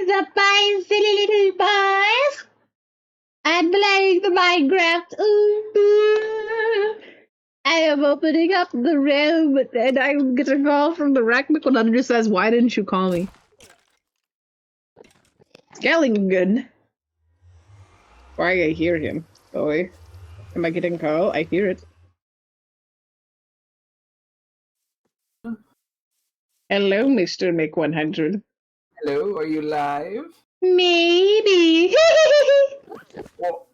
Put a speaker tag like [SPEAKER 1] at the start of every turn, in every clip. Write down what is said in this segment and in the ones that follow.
[SPEAKER 1] is up, my silly little boys? I'm playing the Minecraft. Ooh. I am opening up the room, and I'm getting a call from the rackmc100 who says, "Why didn't you call me?" Scaling good. Why I hear him? Boy, am I getting a call? I hear it. Hello, Mr. Mick100.
[SPEAKER 2] Hello, are you live?
[SPEAKER 1] Maybe.
[SPEAKER 2] Well,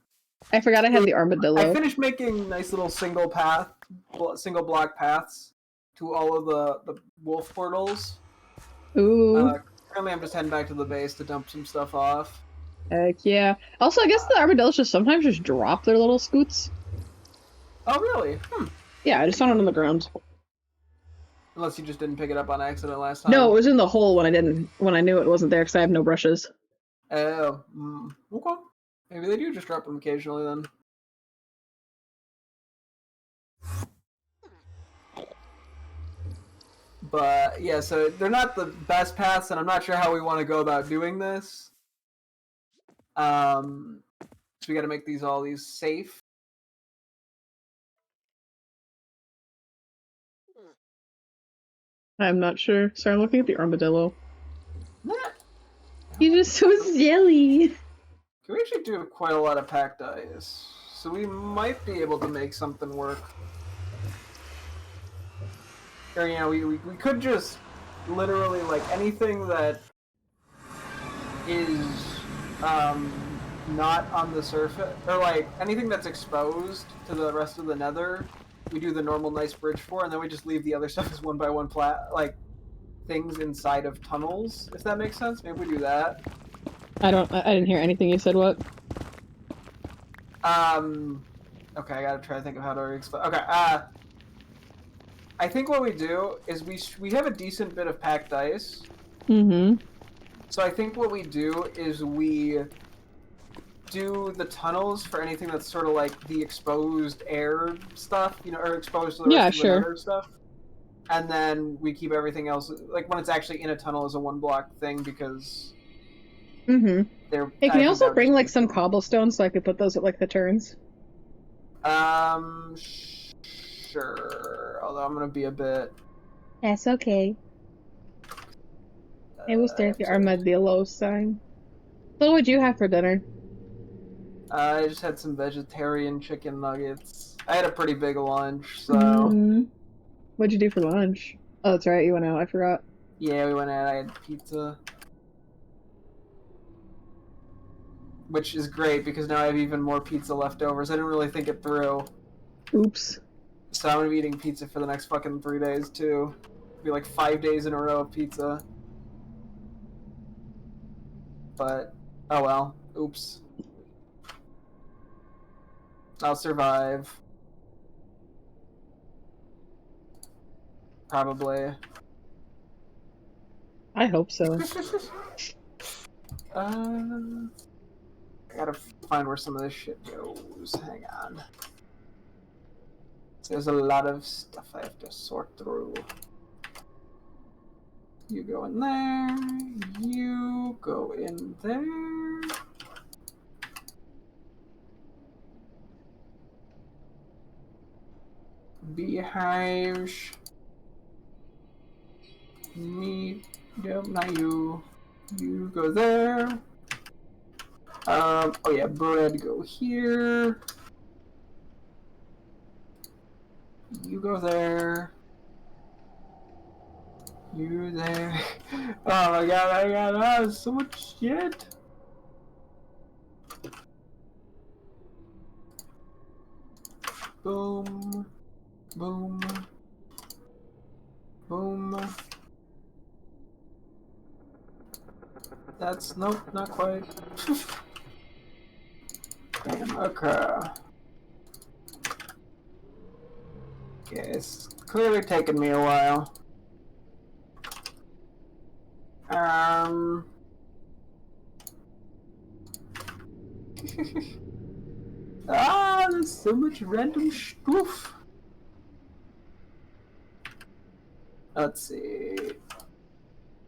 [SPEAKER 1] I forgot I had the armadillo.
[SPEAKER 2] I finished making nice little single block paths to all of the wolf portals.
[SPEAKER 1] Ooh.
[SPEAKER 2] Currently, I'm just heading back to the base to dump some stuff off.
[SPEAKER 1] Heck yeah. Also, I guess the armadillos just sometimes just drop their little scoots.
[SPEAKER 2] Oh, really?
[SPEAKER 1] Yeah, I just found it on the ground.
[SPEAKER 2] Unless you just didn't pick it up on accident last time.
[SPEAKER 1] No, it was in the hole when I knew it wasn't there because I have no brushes.
[SPEAKER 2] Oh, okay. Maybe they do just drop them occasionally then. But yeah, so they're not the best paths, and I'm not sure how we want to go about doing this. So we got to make these safe.
[SPEAKER 1] I'm not sure. Sorry, I'm looking at the armadillo.
[SPEAKER 2] Nah.
[SPEAKER 1] He's just so silly.
[SPEAKER 2] We actually do quite a lot of packed ice, so we might be able to make something work. Or, you know, we could just literally, like, anything that is not on the surface, or like anything that's exposed to the rest of the nether, we do the normal nice bridge for, and then we just leave the other stuff as one by one like things inside of tunnels, if that makes sense. Maybe we do that.
[SPEAKER 1] I didn't hear anything you said. What?
[SPEAKER 2] Okay, I gotta try to think of how to explain. Okay, I think what we do is we have a decent bit of packed ice.
[SPEAKER 1] Mm-hmm.
[SPEAKER 2] So I think what we do is we do the tunnels for anything that's sort of like the exposed air stuff, you know, or exposed to the rest of the nether stuff. And then we keep everything else, like when it's actually in a tunnel, as a one block thing, because
[SPEAKER 1] hey, can you also bring like some cobblestone so I could put those at like the turns?
[SPEAKER 2] Sure. Although I'm gonna be a bit.
[SPEAKER 1] That's okay. I will stare at the armadillo sign. So what'd you have for dinner?
[SPEAKER 2] I just had some vegetarian chicken nuggets. I had a pretty big lunch, so.
[SPEAKER 1] What'd you do for lunch? Oh, that's right, you went out. I forgot.
[SPEAKER 2] Yeah, we went out. I had pizza. Which is great because now I have even more pizza leftovers. I didn't really think it through.
[SPEAKER 1] Oops.
[SPEAKER 2] So I'm gonna be eating pizza for the next fucking 3 days too. It'll be like 5 days in a row of pizza. But oh well. Oops. I'll survive. Probably.
[SPEAKER 1] I hope so.
[SPEAKER 2] I gotta find where some of this shit goes. Hang on. There's a lot of stuff I have to sort through. You go in there. You go in there. Beehives. Me. Yep, not you. You go there. Oh yeah, bread go here. You go there. You there. Oh my god, so much shit. Boom. Boom. Boom. That's, nope, not quite. Okay. Okay, it's clearly taken me a while. There's so much random stuff. Let's see.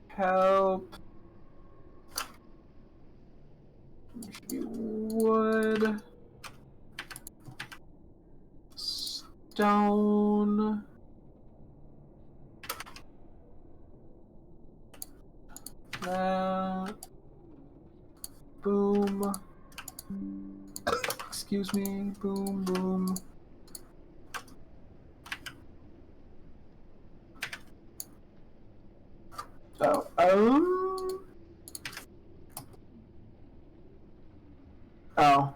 [SPEAKER 2] Help. Stone. That. Boom. Excuse me. Boom, boom. Oh. Oh.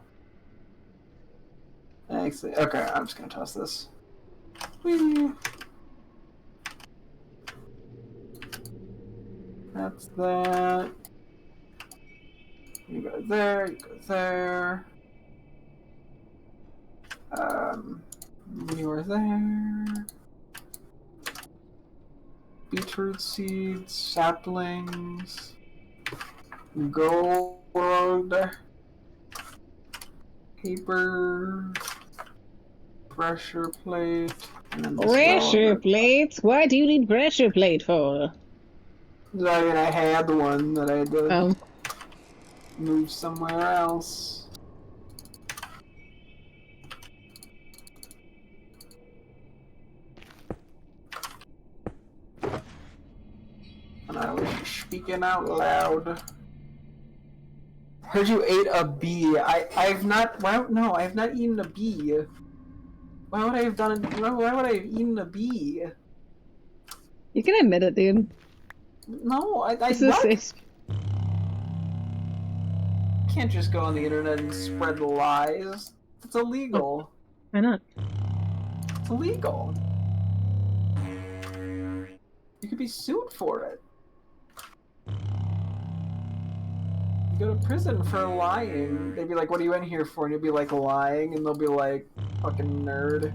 [SPEAKER 2] Actually, okay, I'm just gonna toss this. Whee. That's that. You go there, you go there. You are there. Beetroot seeds, saplings, gold, paper, pressure plate, and then this
[SPEAKER 1] Pressure plates? What do you need pressure plate for?
[SPEAKER 2] I mean, I had the one that I had to move somewhere else. And I was speaking out loud. Heard you ate a bee. I've not. Why? No, I have not eaten a bee. Why would I have done? Why would I have eaten a bee?
[SPEAKER 1] You can admit it, dude.
[SPEAKER 2] No, I
[SPEAKER 1] What?
[SPEAKER 2] Can't just go on the internet and spread lies. It's illegal.
[SPEAKER 1] Why not?
[SPEAKER 2] It's illegal. You could be sued for it. You go to prison for lying. They'd be like, "What are you in here for?" And you'll be like, "Lying," and they'll be like, "Fucking nerd."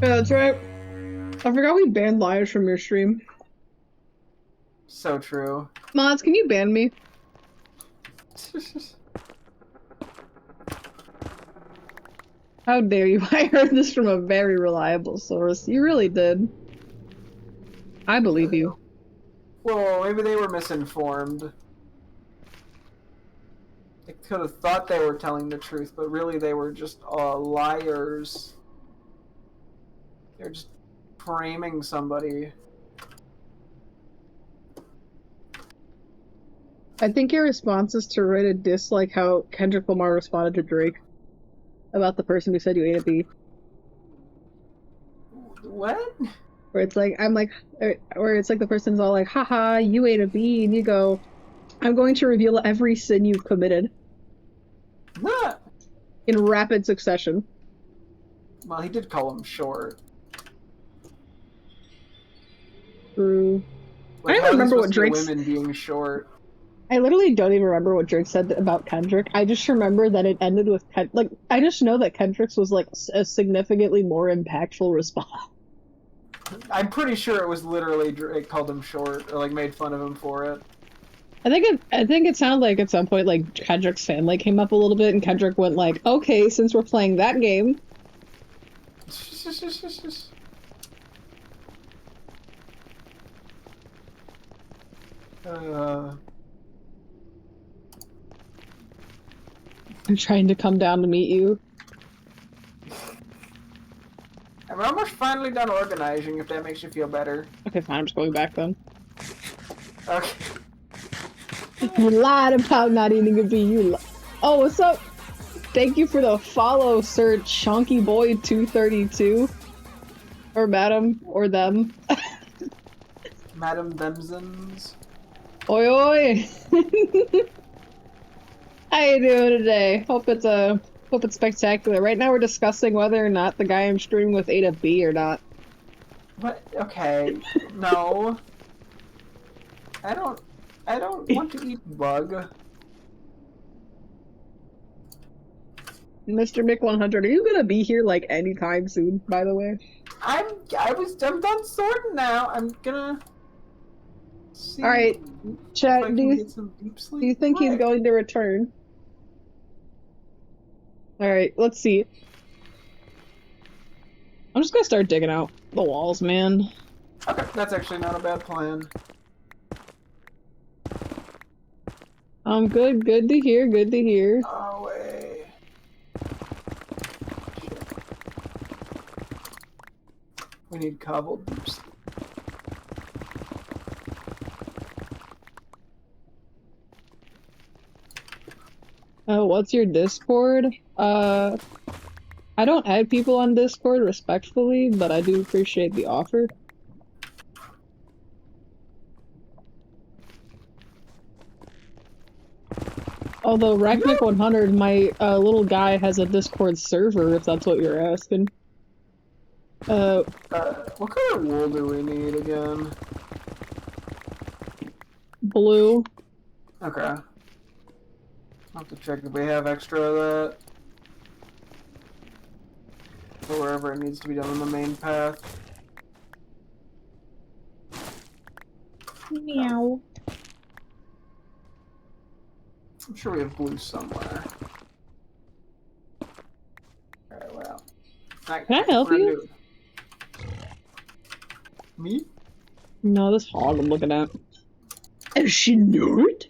[SPEAKER 1] Yeah, that's right. I forgot we banned liars from your stream.
[SPEAKER 2] So true.
[SPEAKER 1] Mods, can you ban me? How dare you? I heard this from a very reliable source. You really did. I believe you.
[SPEAKER 2] Well, maybe they were misinformed. They could have thought they were telling the truth, but really they were just liars. They're just framing somebody.
[SPEAKER 1] I think your response is to write a diss like how Kendrick Lamar responded to Drake about the person who said you ate a bee.
[SPEAKER 2] What?
[SPEAKER 1] Where it's like, where it's like the person's all like, haha, you ate a bee, and you go, I'm going to reveal every sin you've committed.
[SPEAKER 2] What?
[SPEAKER 1] In rapid succession.
[SPEAKER 2] Well, he did call him short.
[SPEAKER 1] True.
[SPEAKER 2] Like,
[SPEAKER 1] I don't remember what Drake
[SPEAKER 2] women being short.
[SPEAKER 1] I literally don't even remember what Drake said about Kendrick. I just remember that it ended with I just know that Kendrick's was like a significantly more impactful response.
[SPEAKER 2] I'm pretty sure it was literally Drake called him short or like made fun of him for it.
[SPEAKER 1] I think it sounded like at some point like Kendrick's family came up a little bit and Kendrick went like, okay, since we're playing that game. I'm trying to come down to meet you.
[SPEAKER 2] I'm almost finally done organizing, if that makes you feel better.
[SPEAKER 1] Okay, fine, I'm just going back then.
[SPEAKER 2] Okay.
[SPEAKER 1] You lied about not eating a bee, Oh, what's up? Thank you for the follow, Sir Chunky Boy 232. Or madam, or them.
[SPEAKER 2] Madam Themsons.
[SPEAKER 1] Oi oi! How you doing today? Hope it's spectacular. Right now we're discussing whether or not the guy I'm streaming with ate a bee or not.
[SPEAKER 2] What? Okay. No. I don't want to eat bug.
[SPEAKER 1] Mr. Mick100, are you gonna be here like anytime soon, by the way?
[SPEAKER 2] I'm done sorting now. I'm gonna see.
[SPEAKER 1] Alright, chat, do you think he's going to return? Alright, let's see. I'm just gonna start digging out the walls, man.
[SPEAKER 2] Okay, that's actually not a bad plan.
[SPEAKER 1] Good to hear, good to hear.
[SPEAKER 2] Oh, way. need cobbled. Oops.
[SPEAKER 3] What's your Discord? I don't add people on Discord respectfully, but I do appreciate the offer. Although rackmc100, my little guy has a Discord server, if that's what you're asking.
[SPEAKER 2] What kind of wool do we need again?
[SPEAKER 3] Blue.
[SPEAKER 2] Okay. I'll have to check if we have extra of that. Or wherever it needs to be done on the main path.
[SPEAKER 1] Meow.
[SPEAKER 2] I'm sure we have blue somewhere. Alright, well.
[SPEAKER 3] Can I help you?
[SPEAKER 2] Me?
[SPEAKER 3] No, this hog I'm looking at.
[SPEAKER 1] Is she not?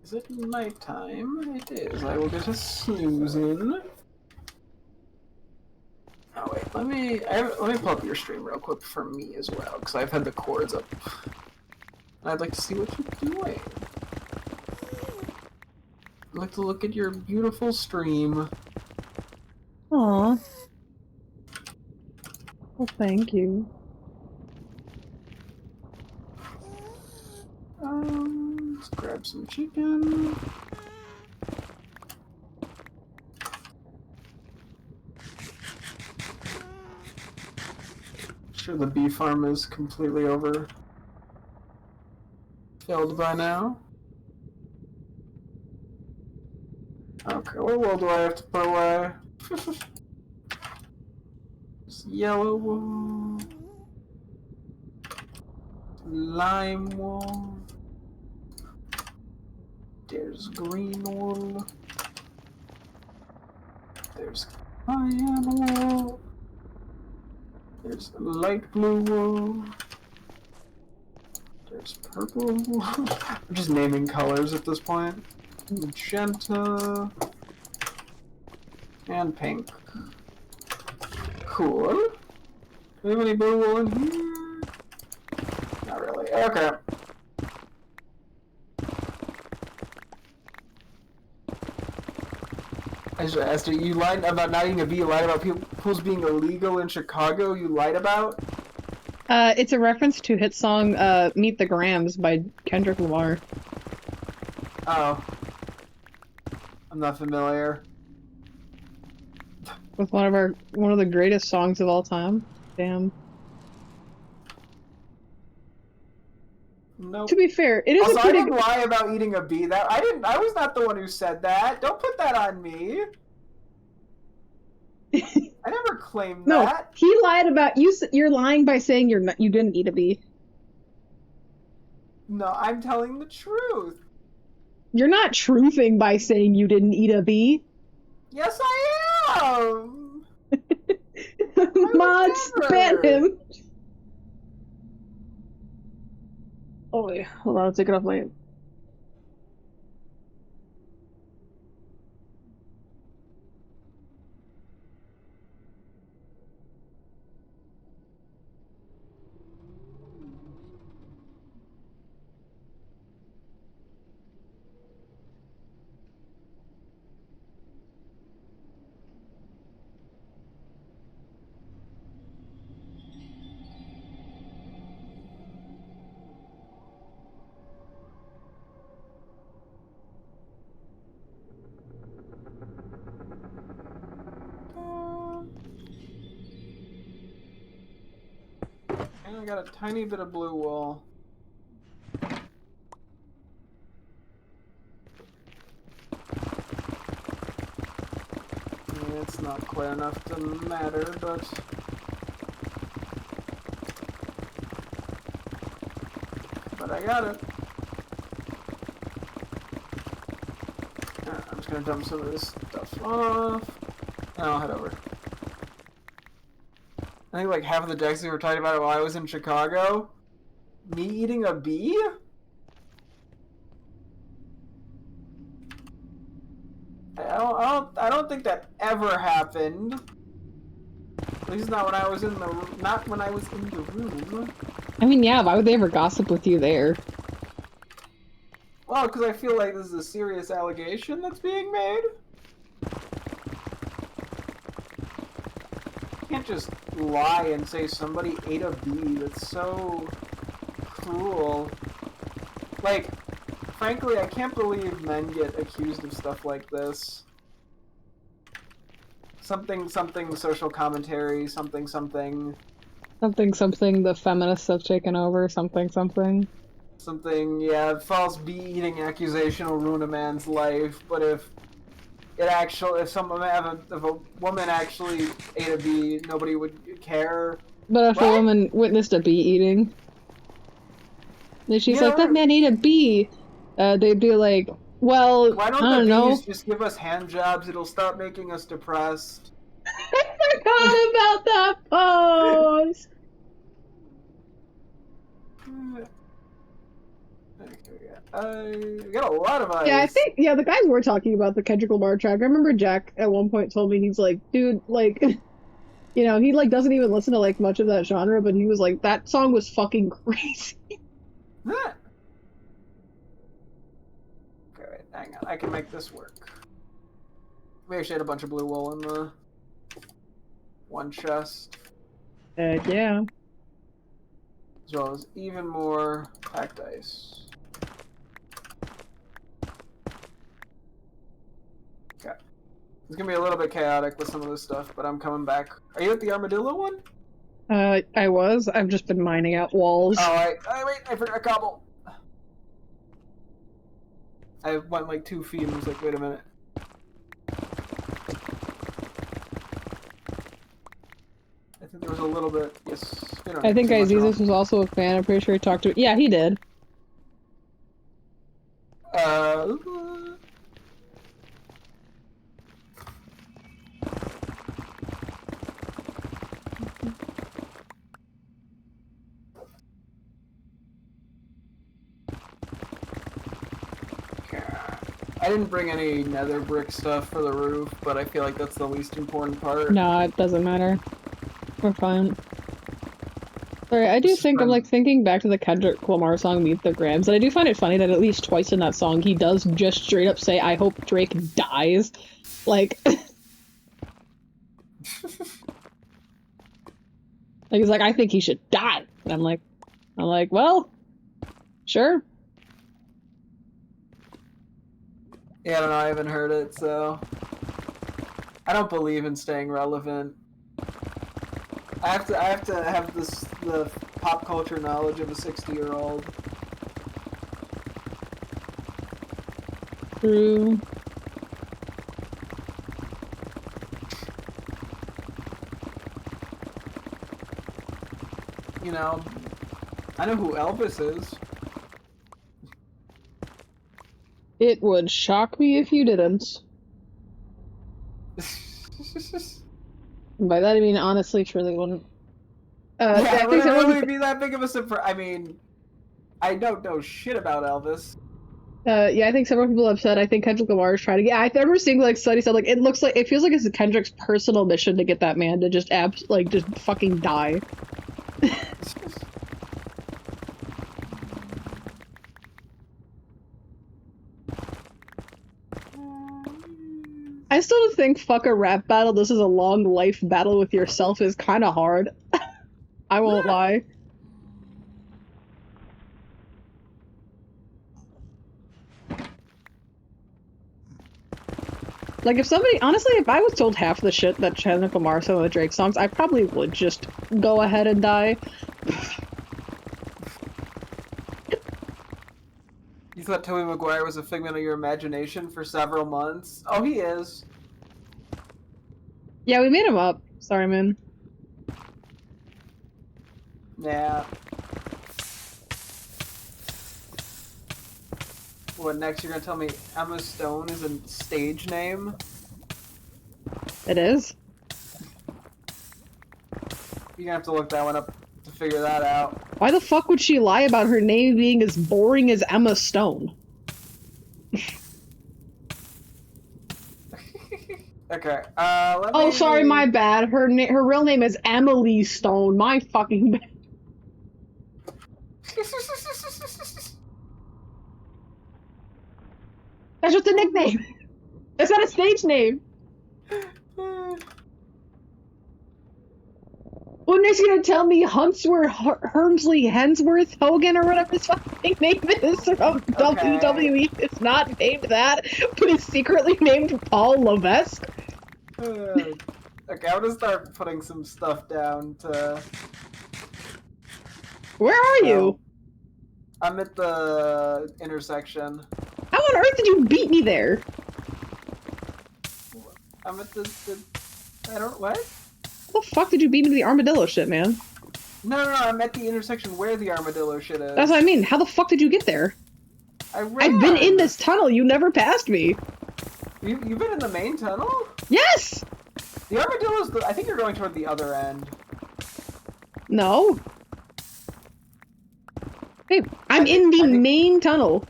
[SPEAKER 2] Is it nighttime? It is. I will get a snooze in. Oh wait, let me pull up your stream real quick for me as well, because I've had the cords up. I'd like to see what you're doing. I'd like to look at your beautiful stream.
[SPEAKER 3] Aww. Well, thank you.
[SPEAKER 2] Let's grab some chicken. Sure the bee farm is completely over filled by now. Okay, what wool do I have to put away? It's yellow wool. Lime wool. There's green wool. There's cyan wool. There's light blue wool. There's purple wool. I'm just naming colors at this point. Magenta. And pink. Cool. Do we have any blue wool in here? Not really. Okay. I just asked you, you lied about not eating a bee, you lied about pools being illegal in Chicago, you lied about?
[SPEAKER 3] It's a reference to hit song, Meet the Grams by Kendrick Lamar.
[SPEAKER 2] Oh. I'm not familiar.
[SPEAKER 3] With one of the greatest songs of all time. Damn.
[SPEAKER 2] Nope.
[SPEAKER 3] To be fair, it is
[SPEAKER 2] also,
[SPEAKER 3] a pretty.
[SPEAKER 2] I didn't lie about eating a bee. I was not the one who said that. Don't put that on me. I never claimed
[SPEAKER 3] No,
[SPEAKER 2] that.
[SPEAKER 3] he lied about you. You're lying by saying you didn't eat a bee.
[SPEAKER 2] No, I'm telling the truth.
[SPEAKER 3] You're not truthing by saying you didn't eat a bee.
[SPEAKER 2] Yes, I am.
[SPEAKER 3] Mods, ban him. Oh wait, hold on, I'll take it off later.
[SPEAKER 2] And I got a tiny bit of blue wool. It's not quite enough to matter, but I got it. just gonna dump some of this stuff off. And I'll head over. I think like half of the decks we were talking about it while I was in Chicago. Me eating a bee? I don't think that ever happened. At least not when I was in the room.
[SPEAKER 3] I mean, yeah, why would they ever gossip with you there?
[SPEAKER 2] Well, because I feel like this is a serious allegation that's being made. You can't just lie and say somebody ate a bee. That's so cruel. Like, frankly, I can't believe men get accused of stuff like this. Something, social commentary, something.
[SPEAKER 3] Something, the feminists have taken over, something.
[SPEAKER 2] Something, yeah, false bee-eating accusation will ruin a man's life, but if a woman actually ate a bee, nobody would care.
[SPEAKER 3] But if a woman witnessed a bee eating, and she's like, that man ate a bee, they'd be like, well,
[SPEAKER 2] why don't
[SPEAKER 3] I don't
[SPEAKER 2] the
[SPEAKER 3] know.
[SPEAKER 2] bees just give us hand jobs? It'll stop making us depressed.
[SPEAKER 1] I forgot about that pose!
[SPEAKER 2] I got a lot of eyes.
[SPEAKER 1] Yeah, I think, the guys were talking about the Kendrick Lamar track. I remember Jack at one point told me, he's like, dude, like, you know, he, like, doesn't even listen to, like, much of that genre, but he was like, that song was fucking crazy.
[SPEAKER 2] Okay, wait, hang on. I can make this work. We actually had a bunch of blue wool in the one chest.
[SPEAKER 1] Yeah.
[SPEAKER 2] As well as even more packed ice. Okay. It's gonna be a little bit chaotic with some of this stuff, but I'm coming back. Are you at the armadillo one?
[SPEAKER 1] I was. I've just been mining out walls.
[SPEAKER 2] Oh, wait, I forgot cobble. I went like 2 feet and was like, wait a minute. I think there was a little bit, yes.
[SPEAKER 3] I think Izizus was also a fan, I'm pretty sure he talked to it. Yeah, he did.
[SPEAKER 2] I didn't bring any nether brick stuff for the roof, but I feel like that's the least important part.
[SPEAKER 3] No, it doesn't matter. We're fine. Sorry, I do think I'm like thinking back to the Kendrick Lamar song Meet the Grams, and I do find it funny that at least twice in that song he does just straight up say, I hope Drake dies. Like... like, he's like, I think he should die. And I'm like, well, sure.
[SPEAKER 2] Yeah, I don't know, I haven't heard it, so... I don't believe in staying relevant. I have to have the pop culture knowledge of a 60-year-old.
[SPEAKER 3] True.
[SPEAKER 2] You know, I know who Elvis is.
[SPEAKER 3] It would shock me if you didn't. And by that I mean honestly, truly wouldn't.
[SPEAKER 2] Yeah, would it really be that big of a surprise? I mean, I don't know shit about Elvis.
[SPEAKER 1] Yeah, I think several people have said, I think Kendrick Lamar is trying to get... I remember seeing, like, studies said, like, it feels like it's Kendrick's personal mission to get that man to just just fucking die. I still think fuck a rap battle, this is a long life battle with yourself is kinda hard. I won't lie. Like, if somebody, honestly, if I was told half the shit that Kendrick Lamar said on the Drake songs, I probably would just go ahead and die.
[SPEAKER 2] You thought Tobey Maguire was a figment of your imagination for several months? Oh, he is.
[SPEAKER 1] Yeah, we made him up. Sorry, man.
[SPEAKER 2] Yeah. What, next you're gonna tell me Emma Stone is a stage name?
[SPEAKER 3] It is?
[SPEAKER 2] You're gonna have to look that one up to figure that out.
[SPEAKER 3] Why the fuck would she lie about her name being as boring as Emma Stone?
[SPEAKER 2] Okay, let me...
[SPEAKER 3] Oh, sorry, my bad. Her real name is Emily Stone. My fucking bad. That's just a nickname. It's not a stage name. When is he gonna tell me Huntsworth, Hermsley, Hensworth, Hogan, or whatever his fucking name is from WWE? It's not named that, but it's secretly named Paul Levesque.
[SPEAKER 2] Okay, I'm gonna start putting some stuff down to...
[SPEAKER 3] Where are you?
[SPEAKER 2] I'm at the intersection.
[SPEAKER 3] How on earth did you beat me there?
[SPEAKER 2] I'm at the I don't... What?
[SPEAKER 3] How the fuck did you beat me to the armadillo shit, man?
[SPEAKER 2] No, I'm at the intersection where the armadillo shit is.
[SPEAKER 3] That's what I mean. How the fuck did you get there?
[SPEAKER 2] I ran.
[SPEAKER 3] I've been in this tunnel. You never passed me.
[SPEAKER 2] You've been in the main tunnel?
[SPEAKER 3] Yes!
[SPEAKER 2] The armadillo's I think you're going toward the other end.
[SPEAKER 3] No. Hey, I'm in the main tunnel.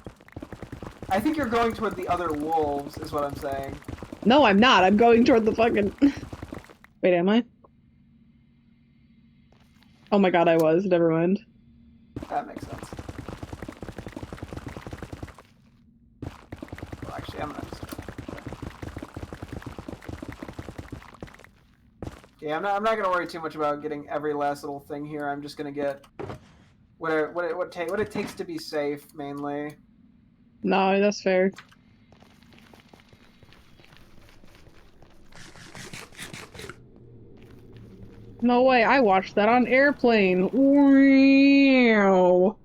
[SPEAKER 2] I think you're going toward the other wolves, is what I'm saying.
[SPEAKER 3] No, I'm not. I'm going toward the fucking... Wait, am I? Oh my god, I was. Never mind.
[SPEAKER 2] That makes sense. Well, actually, I'm gonna... Yeah, I'm not gonna worry too much about getting every last little thing here. I'm just gonna get what it takes to be safe, mainly.
[SPEAKER 3] No, that's fair. No way, I watched that on Airplane. Wow.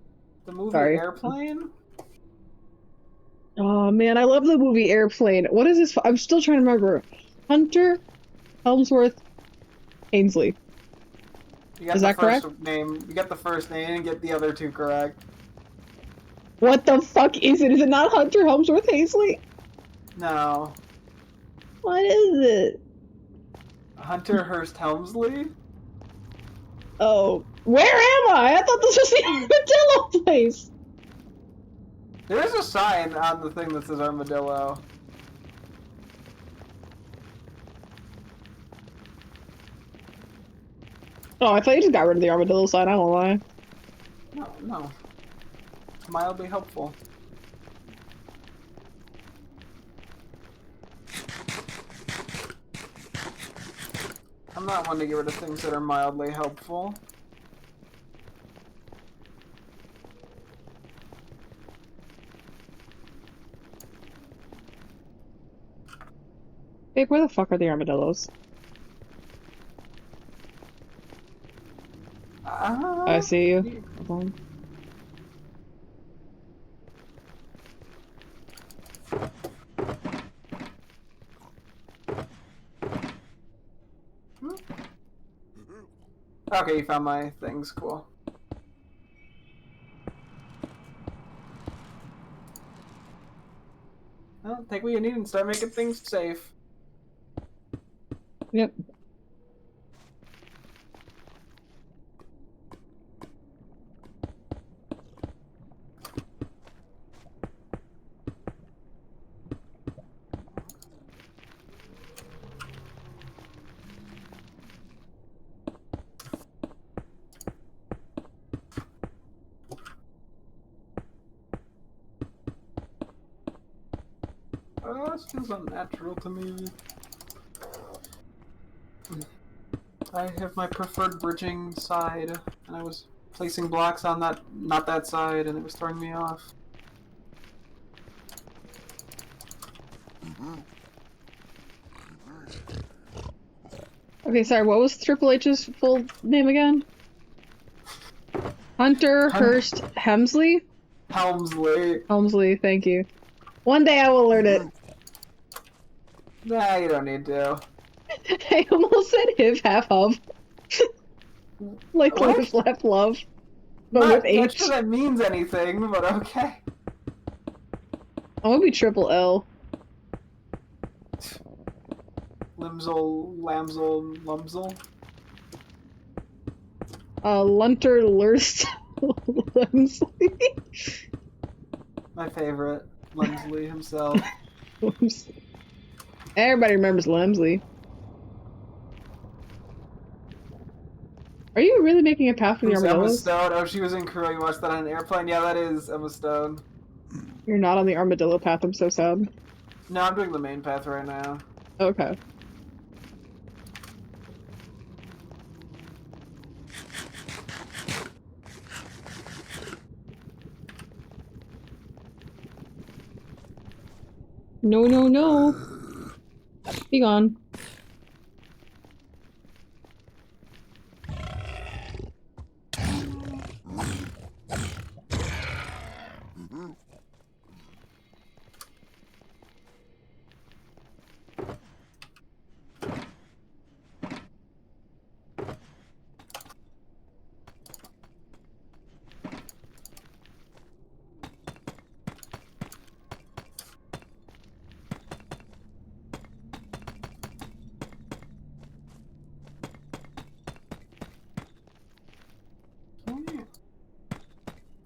[SPEAKER 2] The movie
[SPEAKER 3] Sorry.
[SPEAKER 2] Airplane?
[SPEAKER 3] Oh man, I love the movie Airplane. What is this? I'm still trying to remember. Hunter Helmsworth Ainsley. Is that correct?
[SPEAKER 2] Name. You got the first name and get the other two correct.
[SPEAKER 3] What the fuck is it? Is it not Hunter Helmsworth Ainsley?
[SPEAKER 2] No.
[SPEAKER 3] What is it?
[SPEAKER 2] Hunter Hearst Helmsley?
[SPEAKER 3] Oh, where am I? I thought this was the armadillo place.
[SPEAKER 2] There is a sign on the thing that says armadillo.
[SPEAKER 3] Oh, I thought you just got rid of the armadillo sign. I won't lie.
[SPEAKER 2] No. Mildly helpful. I'm not one to get rid of things that are mildly helpful.
[SPEAKER 3] Babe, where the fuck are the armadillos? I see you. Hold on.
[SPEAKER 2] Okay, you found my things. Cool. Well, take what you need and start making things safe.
[SPEAKER 3] Yep.
[SPEAKER 2] This feels unnatural to me. I have my preferred bridging side, and I was placing blocks on that, not that side, and it was throwing me off.
[SPEAKER 3] Okay, sorry, what was Triple H's full name again? Hunter Hearst Helmsley?
[SPEAKER 2] Helmsley.
[SPEAKER 3] Helmsley, thank you. One day I will learn it.
[SPEAKER 2] Nah, you don't need to.
[SPEAKER 3] I almost said hiv half of. Like live, laugh, love. But
[SPEAKER 2] Not
[SPEAKER 3] with H.
[SPEAKER 2] sure that means anything, but okay.
[SPEAKER 3] I want to be triple L.
[SPEAKER 2] Limsel, Lamsel, Lumsel.
[SPEAKER 3] Lunter Lurst Lemsley.
[SPEAKER 2] My favorite. Lemsley himself.
[SPEAKER 3] Everybody remembers Lemsley. Are you really making a path for the
[SPEAKER 2] Who's Emma
[SPEAKER 3] armadillos?
[SPEAKER 2] Stone? Oh, she was in Crew. You watched that on an airplane? Yeah, that is Emma Stone.
[SPEAKER 3] You're not on the armadillo path, I'm so sad.
[SPEAKER 2] No, I'm doing the main path right now.
[SPEAKER 3] Okay. No, no, no. Be gone.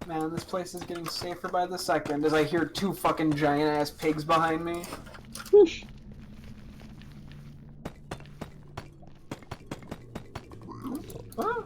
[SPEAKER 2] Man, this place is getting safer by the second as I hear two fucking giant ass pigs behind me. Ah.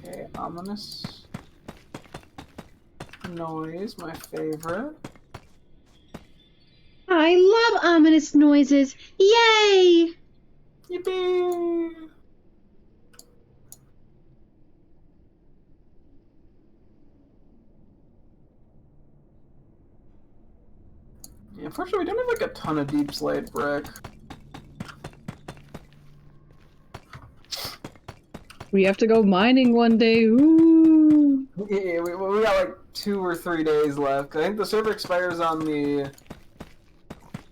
[SPEAKER 2] Okay, ominous noise, my favorite.
[SPEAKER 1] I love ominous noises. Yay!
[SPEAKER 2] Yippee! Yeah, unfortunately, we don't have like a ton of deep slate brick.
[SPEAKER 3] We have to go mining one day. Ooh.
[SPEAKER 2] Yeah, we got like 2 or 3 days left. I think the server expires on the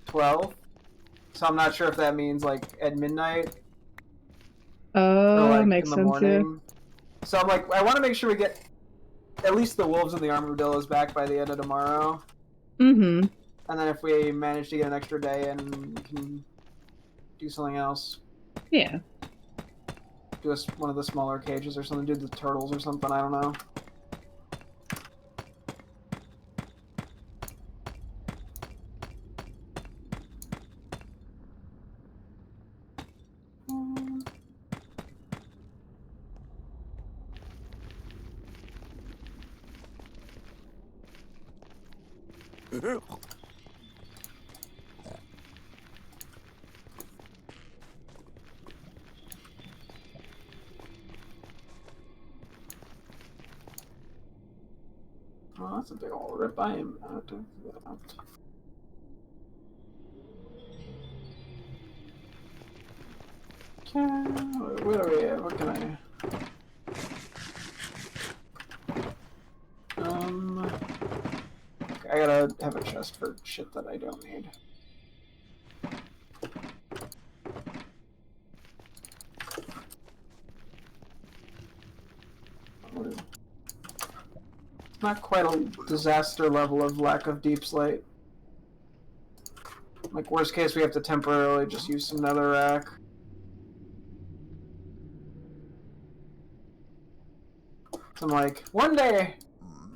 [SPEAKER 2] 12th, so I'm not sure if that means like at midnight or like
[SPEAKER 3] Makes
[SPEAKER 2] in the
[SPEAKER 3] sense, yeah.
[SPEAKER 2] morning. So I'm like, I want to make sure we get at least the wolves and the armadillos back by the end of tomorrow.
[SPEAKER 3] Mm-hmm.
[SPEAKER 2] And then if we manage to get an extra day and we can do something else.
[SPEAKER 3] Yeah.
[SPEAKER 2] Do one of the smaller cages or something, do the turtles or something, I don't know. Oh, that's a big old rip. I am out of that. Where are we at? What can I... I gotta have a chest for shit that I don't need. Not quite a disaster level of lack of deep slate. Like, worst case, we have to temporarily just use some netherrack. So I'm like, one day,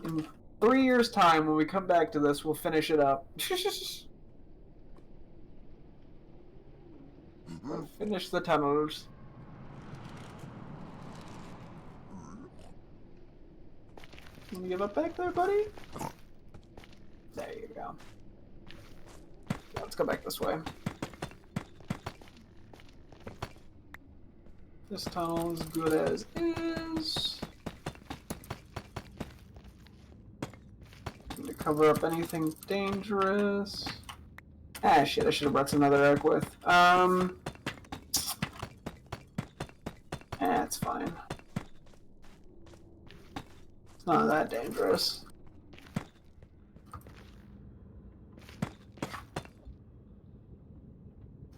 [SPEAKER 2] in 3 years' time, when we come back to this, we'll finish it up. We'll finish the tunnels. Can you give up back there, buddy? There you go. Yeah, let's go back this way. This tunnel is good as is. To cover up anything dangerous. Ah, shit, I should have brought some other egg with. It's fine. It's not that dangerous.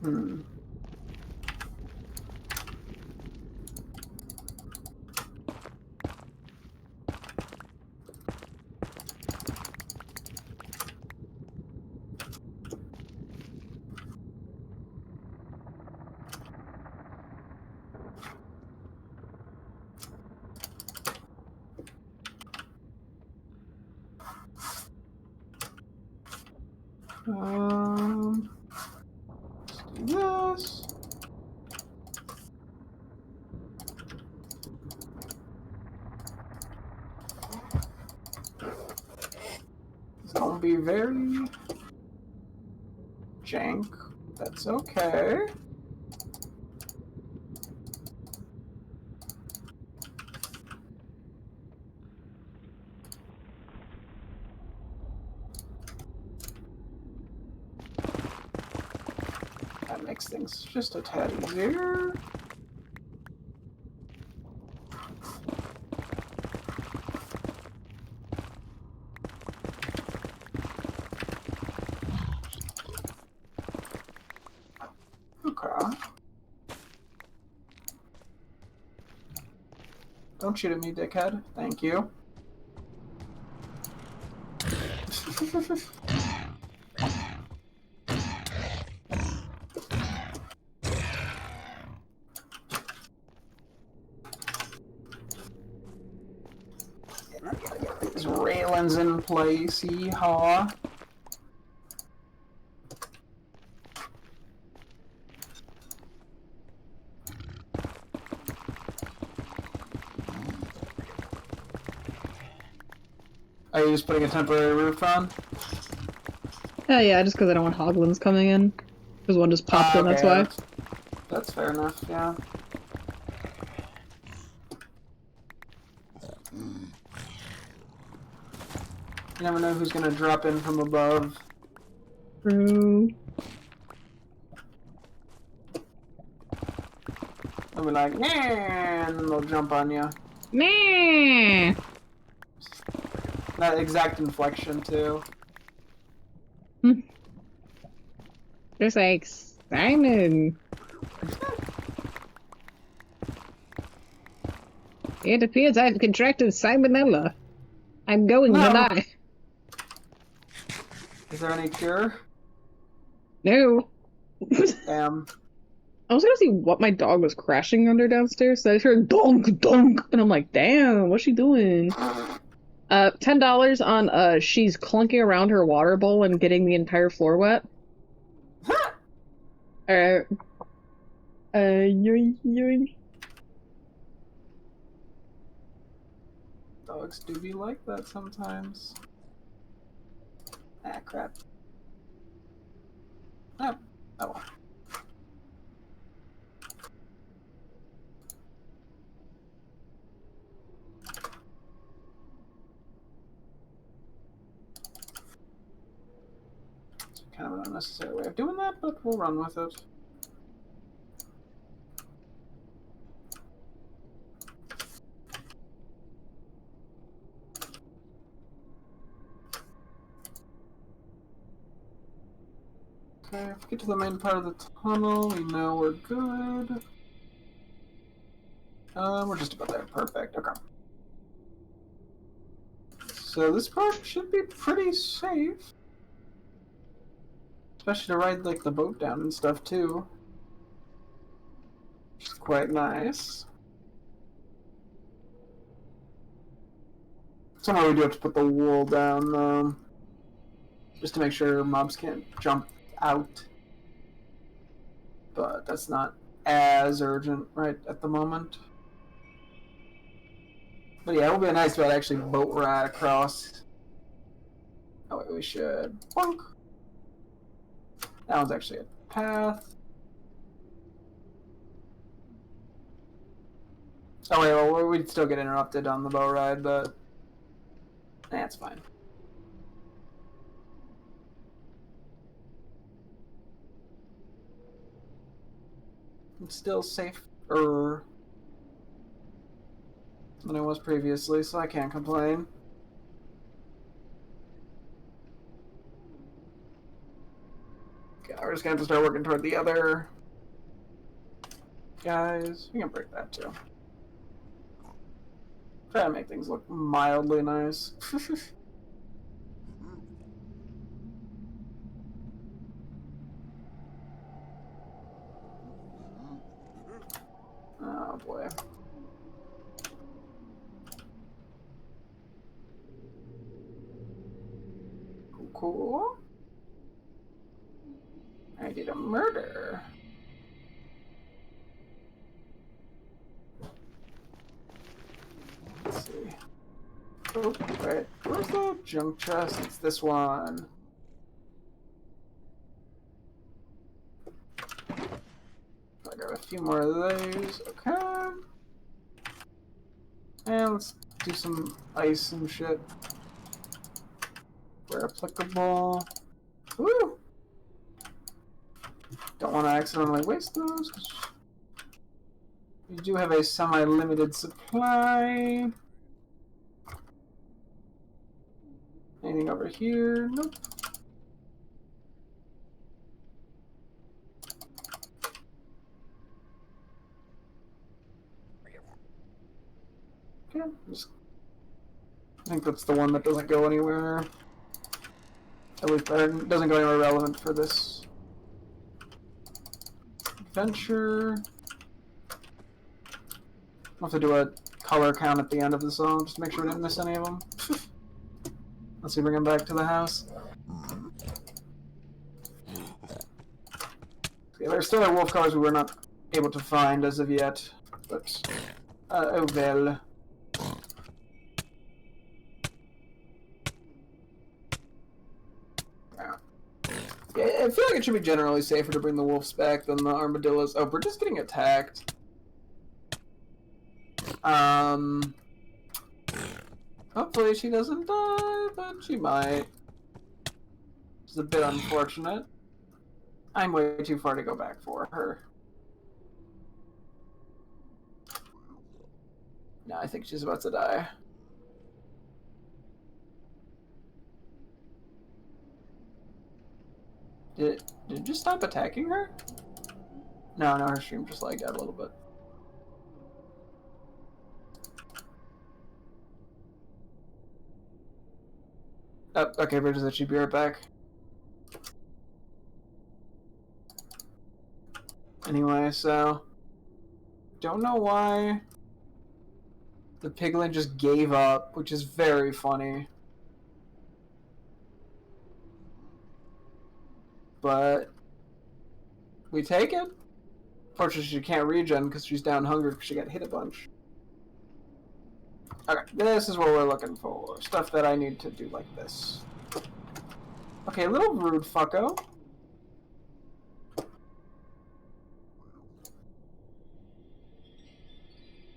[SPEAKER 2] Hmm. Let's do this. It's gonna be very jank. That's okay. That makes things just a tad easier. Okay. Don't shoot at me, dickhead. Thank you. These railings in place, yeehaw. Are you just putting a temporary roof on?
[SPEAKER 3] Yeah, just because I don't want hoglins coming in. Because one just popped in, that's why.
[SPEAKER 2] That's fair enough, yeah. You never know who's gonna drop in from above.
[SPEAKER 3] True.
[SPEAKER 2] They'll be like, yeah, and then they'll jump on you.
[SPEAKER 3] Meh.
[SPEAKER 2] That exact inflection, too.
[SPEAKER 3] Just like Simon. It appears I've contracted salmonella. I'm going to die.
[SPEAKER 2] Is there any cure?
[SPEAKER 3] No.
[SPEAKER 2] Damn.
[SPEAKER 3] I was gonna see what my dog was crashing under downstairs, so I heard donk donk, and I'm like, damn, what's she doing? $10 on she's clunking around her water bowl and getting the entire floor wet. Yoink.
[SPEAKER 2] Dogs do be like that sometimes. Ah, crap. Oh, well. It's kind of an unnecessary way of doing that, but we'll run with it. Okay, if we get to the main part of the tunnel, we know we're good. We're just about there. Perfect. Okay. So this part should be pretty safe. Especially to ride, like, the boat down and stuff, too. Which is quite nice. Somewhere we do have to put the wool down, though. Just to make sure mobs can't jump out. But that's not as urgent right at the moment. But yeah, it would be nice to actually boat ride across. Oh wait, we should. Bonk. That one's actually a path. Oh wait, well, we'd still get interrupted on the boat ride, but that's fine. still safer than I was previously, so I can't complain. Okay, we're just gonna have to start working toward the other guys. We can break that too. Try to make things look mildly nice. Oh boy. Cool. I did a murder. Let's see. Oh, right. Where's the junk chest? It's this one. I got a few more of these. Okay. And let's do some ice and shit. Where applicable. Woo! Don't want to accidentally waste those. We do have a semi-limited supply. Anything over here? Nope. Okay, I think that's the one that doesn't go anywhere. At least it doesn't go anywhere relevant for this adventure. I'll have to do a color count at the end of the song just to make sure we didn't miss any of them. Let's see, bring them back to the house. Okay, there still are wolf colors we were not able to find as of yet, but oh well. Yeah, I feel like it should be generally safer to bring the wolves back than the armadillos. Oh, we're just getting attacked. Hopefully she doesn't die, but she might. It's a bit unfortunate. I'm way too far to go back for her. No, I think she's about to die. Did it just stop attacking her? No, her stream just lagged out a little bit. Oh, okay, Bridges, that should be right back. Anyway, so don't know why the piglin just gave up, which is very funny. But we take it. Fortunately, she can't regen because she's down hungry because she got hit a bunch. Okay, this is what we're looking for. Stuff that I need to do like this. Okay, little rude fucko.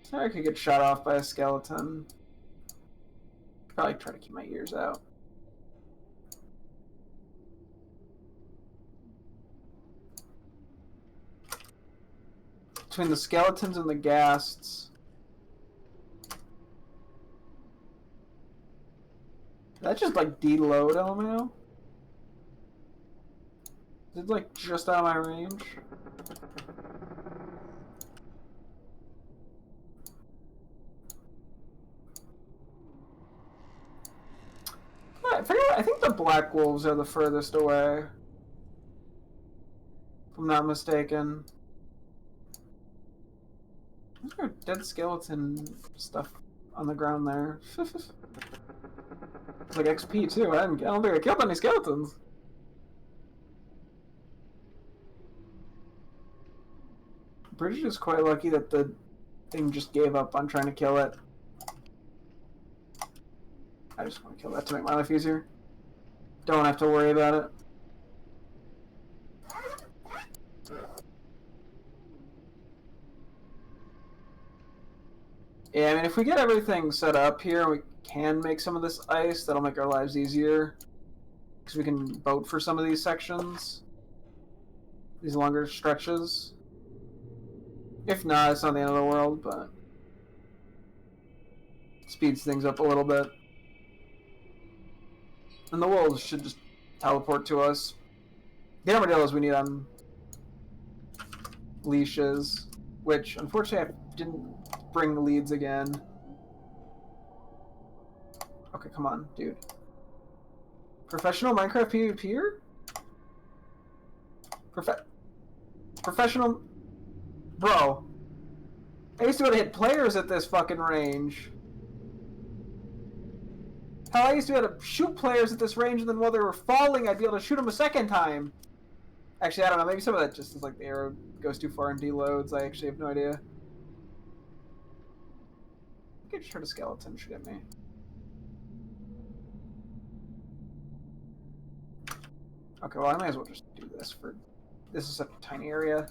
[SPEAKER 2] Sorry I could get shot off by a skeleton. Probably try to keep my ears out. Between the skeletons and the ghasts. That just like deload LMAO? Is it like just out of my range? I think the black wolves are the furthest away. If I'm not mistaken. There's no dead skeleton stuff on the ground there. It's like XP too. I don't think I killed any skeletons. British is quite lucky that the thing just gave up on trying to kill it. I just want to kill that to make my life easier. Don't have to worry about it. Yeah, I mean, if we get everything set up here, we can make some of this ice. That'll make our lives easier. Because we can boat for some of these sections. These longer stretches. If not, it's not the end of the world, but speeds things up a little bit. And the wolves should just teleport to us. The armadillos we need on leashes, which unfortunately I didn't bring the leads again. Okay, come on, dude. Professional Minecraft PvPer? Professional... Bro. I used to be able to hit players at this fucking range. Hell, I used to be able to shoot players at this range, and then while they were falling, I'd be able to shoot them a second time. Actually, I don't know. Maybe some of that just is like the arrow goes too far and deloads. I actually have no idea. I could just heard a skeleton shoot at me. Okay, well, I might as well just do this for... This is such a tiny area.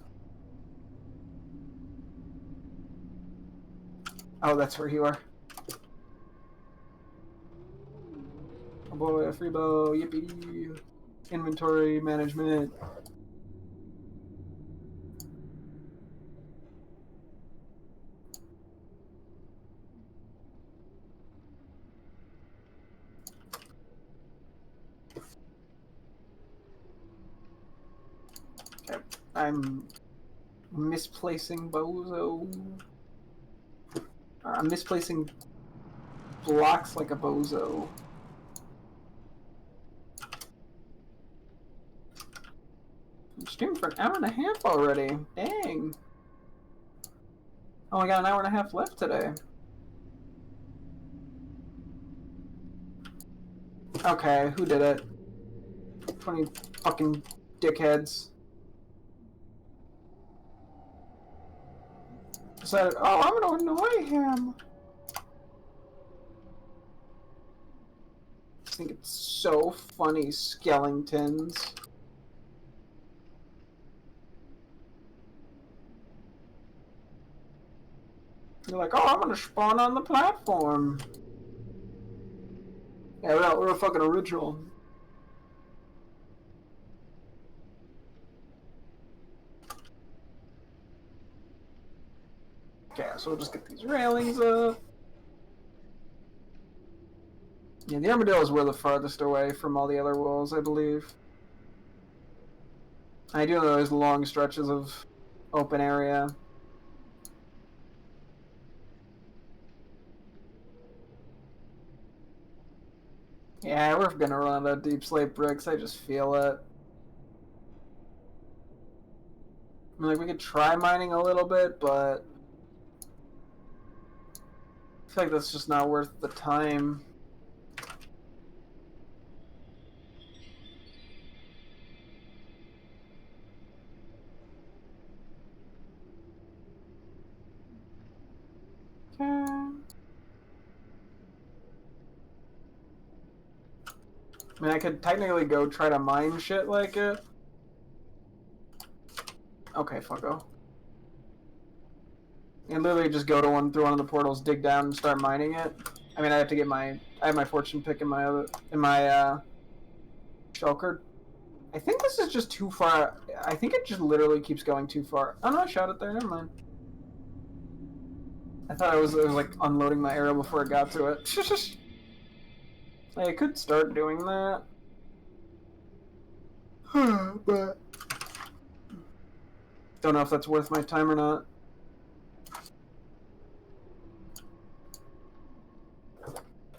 [SPEAKER 2] Oh, that's where you are. Oh boy, a free bow, yippee. Inventory management. Okay, I'm misplacing bozo. I'm misplacing blocks like a bozo. I'm streaming for an hour and a half already. Dang. Oh, I got an hour and a half left today. Okay, who did it? 20 fucking dickheads. Decided, oh, I'm gonna annoy him. I think it's so funny, skeletons. You're like, oh, I'm gonna spawn on the platform. Yeah, we're a fucking original. Okay, so we'll just get these railings up. Yeah, the armadillos were the farthest away from all the other wolves, I believe. I do know there's long stretches of open area. Yeah, we're gonna run out of deep slate bricks, I just feel it. I mean, like, we could try mining a little bit, but I feel like that's just not worth the time. Okay. I mean, I could technically go try to mine shit like it. Okay, fucko. And literally just go to through one of the portals, dig down, and start mining it. I mean, I have to get I have my fortune pick in my shulker. I think this is just too far. I think it just literally keeps going too far. Oh no, I shot it there. Never mind. I thought it was like unloading my arrow before it got to it. I could start doing that. But don't know if that's worth my time or not.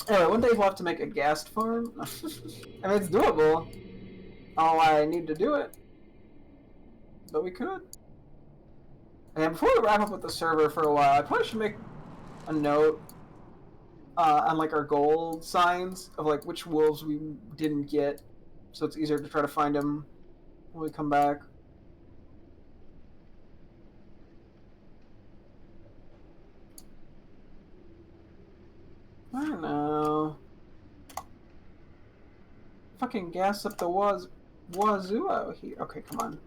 [SPEAKER 2] Anyway, one day we'll have to make a ghast farm. I mean, it's doable. Oh, I need to do it. But we could. And before we wrap up with the server for a while, I probably should make a note on like our goal signs of like which wolves we didn't get, so it's easier to try to find them when we come back. I don't know. Fucking gas up the wazoo out here. Okay, come on.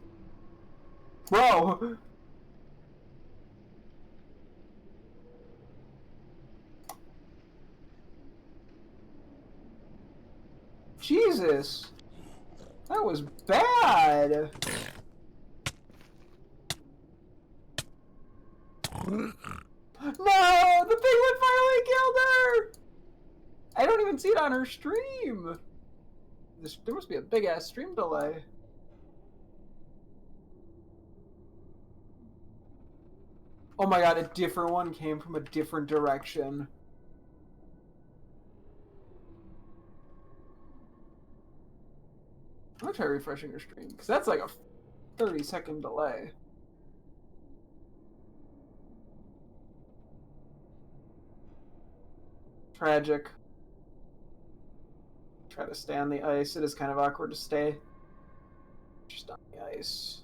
[SPEAKER 2] Bro! Jesus! That was bad! can see it on her stream. There must be a big ass stream delay. Oh my god, a different one came from a different direction. I'm gonna try refreshing your stream, because that's like a 30-second delay. Tragic. Try to stay on the ice. It is kind of awkward to stay just on the ice.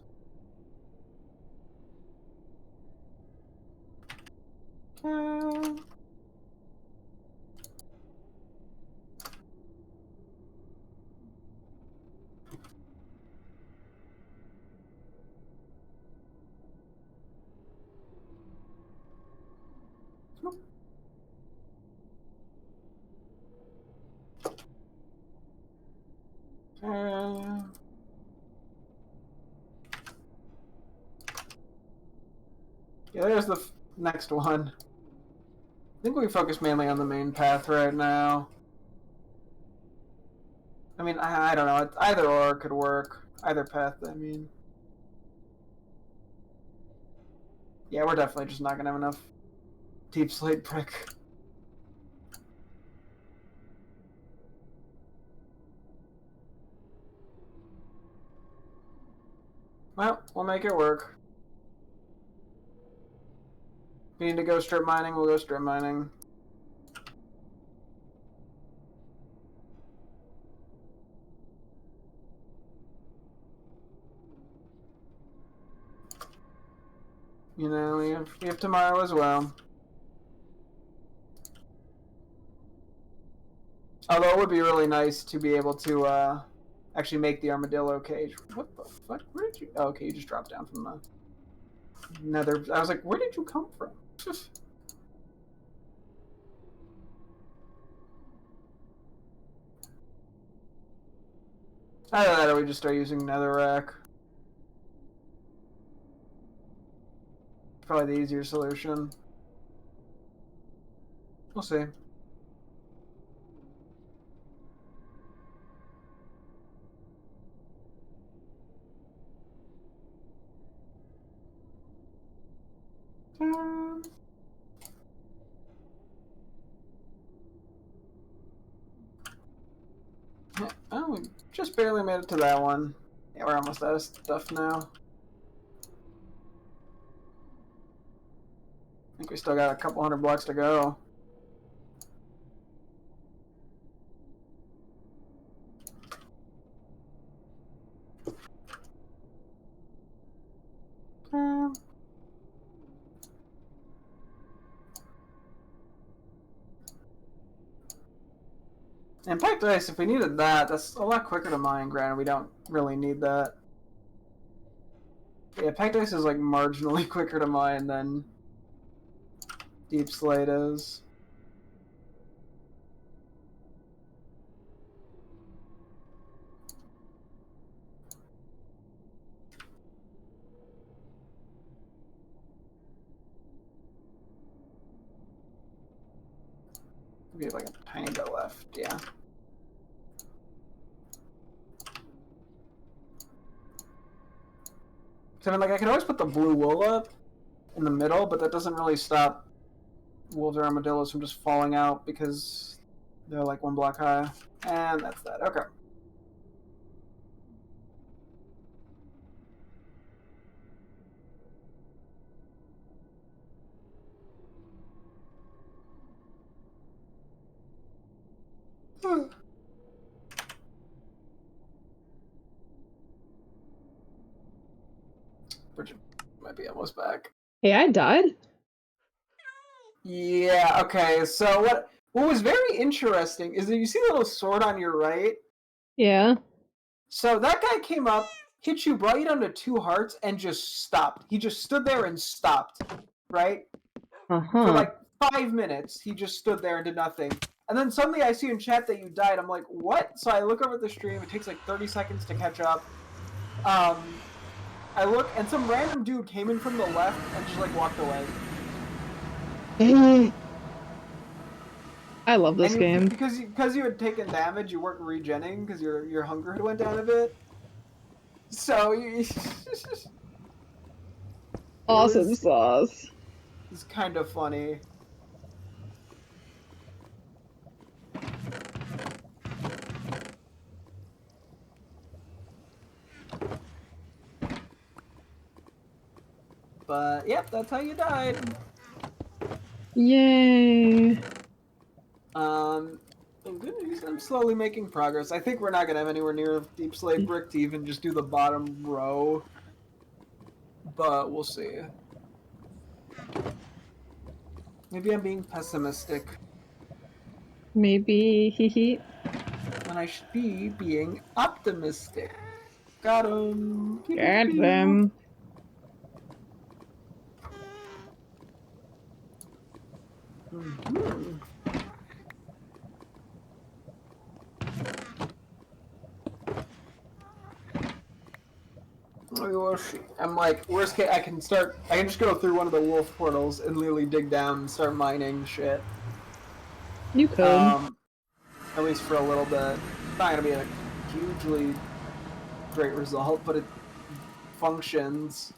[SPEAKER 2] Yeah, there's the next one. I think we focus mainly on the main path right now. I mean, I don't know. Either or could work. Either path, I mean. Yeah, we're definitely just not gonna have enough deep slate brick. Well, we'll make it work. If we need to go strip mining, we'll go strip mining. You know, we have tomorrow as well. Although it would be really nice to be able to actually make the armadillo cage. What the fuck? Where did you? Oh, okay, you just dropped down from the nether. I was like, where did you come from? Either that or we just start using netherrack. Probably the easier solution. We'll see. Yeah, oh, we just barely made it to that one. Yeah, we're almost out of stuff now. I think we still got a couple hundred blocks to go. And packed ice, if we needed that, that's a lot quicker to mine, granted we don't really need that. Yeah, packed ice is like marginally quicker to mine than deep slate is. We have like a tiny bit left, yeah. So I mean, like, I could always put the blue wool up in the middle, but that doesn't really stop wolves or armadillos from just falling out because they're like one block high. And that's that. Okay. Bridget might be almost back.
[SPEAKER 3] Hey, I died?
[SPEAKER 2] Yeah, okay, so what was very interesting is that you see the little sword on your right?
[SPEAKER 3] Yeah.
[SPEAKER 2] So that guy came up, hit you right onto 2 hearts, and just stopped. He just stood there and stopped, right?
[SPEAKER 3] Uh-huh.
[SPEAKER 2] For like 5 minutes, he just stood there and did nothing. And then suddenly I see in chat that you died. I'm like, what? So I look over at the stream. It takes like 30 seconds to catch up. I look, and some random dude came in from the left and just like walked away.
[SPEAKER 3] I love this game.
[SPEAKER 2] Because you had taken damage, you weren't regenning because your hunger had went down a bit. So
[SPEAKER 3] Awesome sauce.
[SPEAKER 2] It's kind of funny. But yep, that's how you died.
[SPEAKER 3] Yay.
[SPEAKER 2] Good news, I'm slowly making progress. I think we're not gonna have anywhere near Deep Slate Brick to even just do the bottom row. But we'll see. Maybe I'm being pessimistic.
[SPEAKER 3] Maybe he.
[SPEAKER 2] When I should be being optimistic. Got him.
[SPEAKER 3] Get them.
[SPEAKER 2] Mm-hmm. I'm like, worst case, I can just go through one of the wolf portals and literally dig down and start mining shit.
[SPEAKER 3] You could.
[SPEAKER 2] At least for a little bit. Not gonna be a hugely great result, but it functions.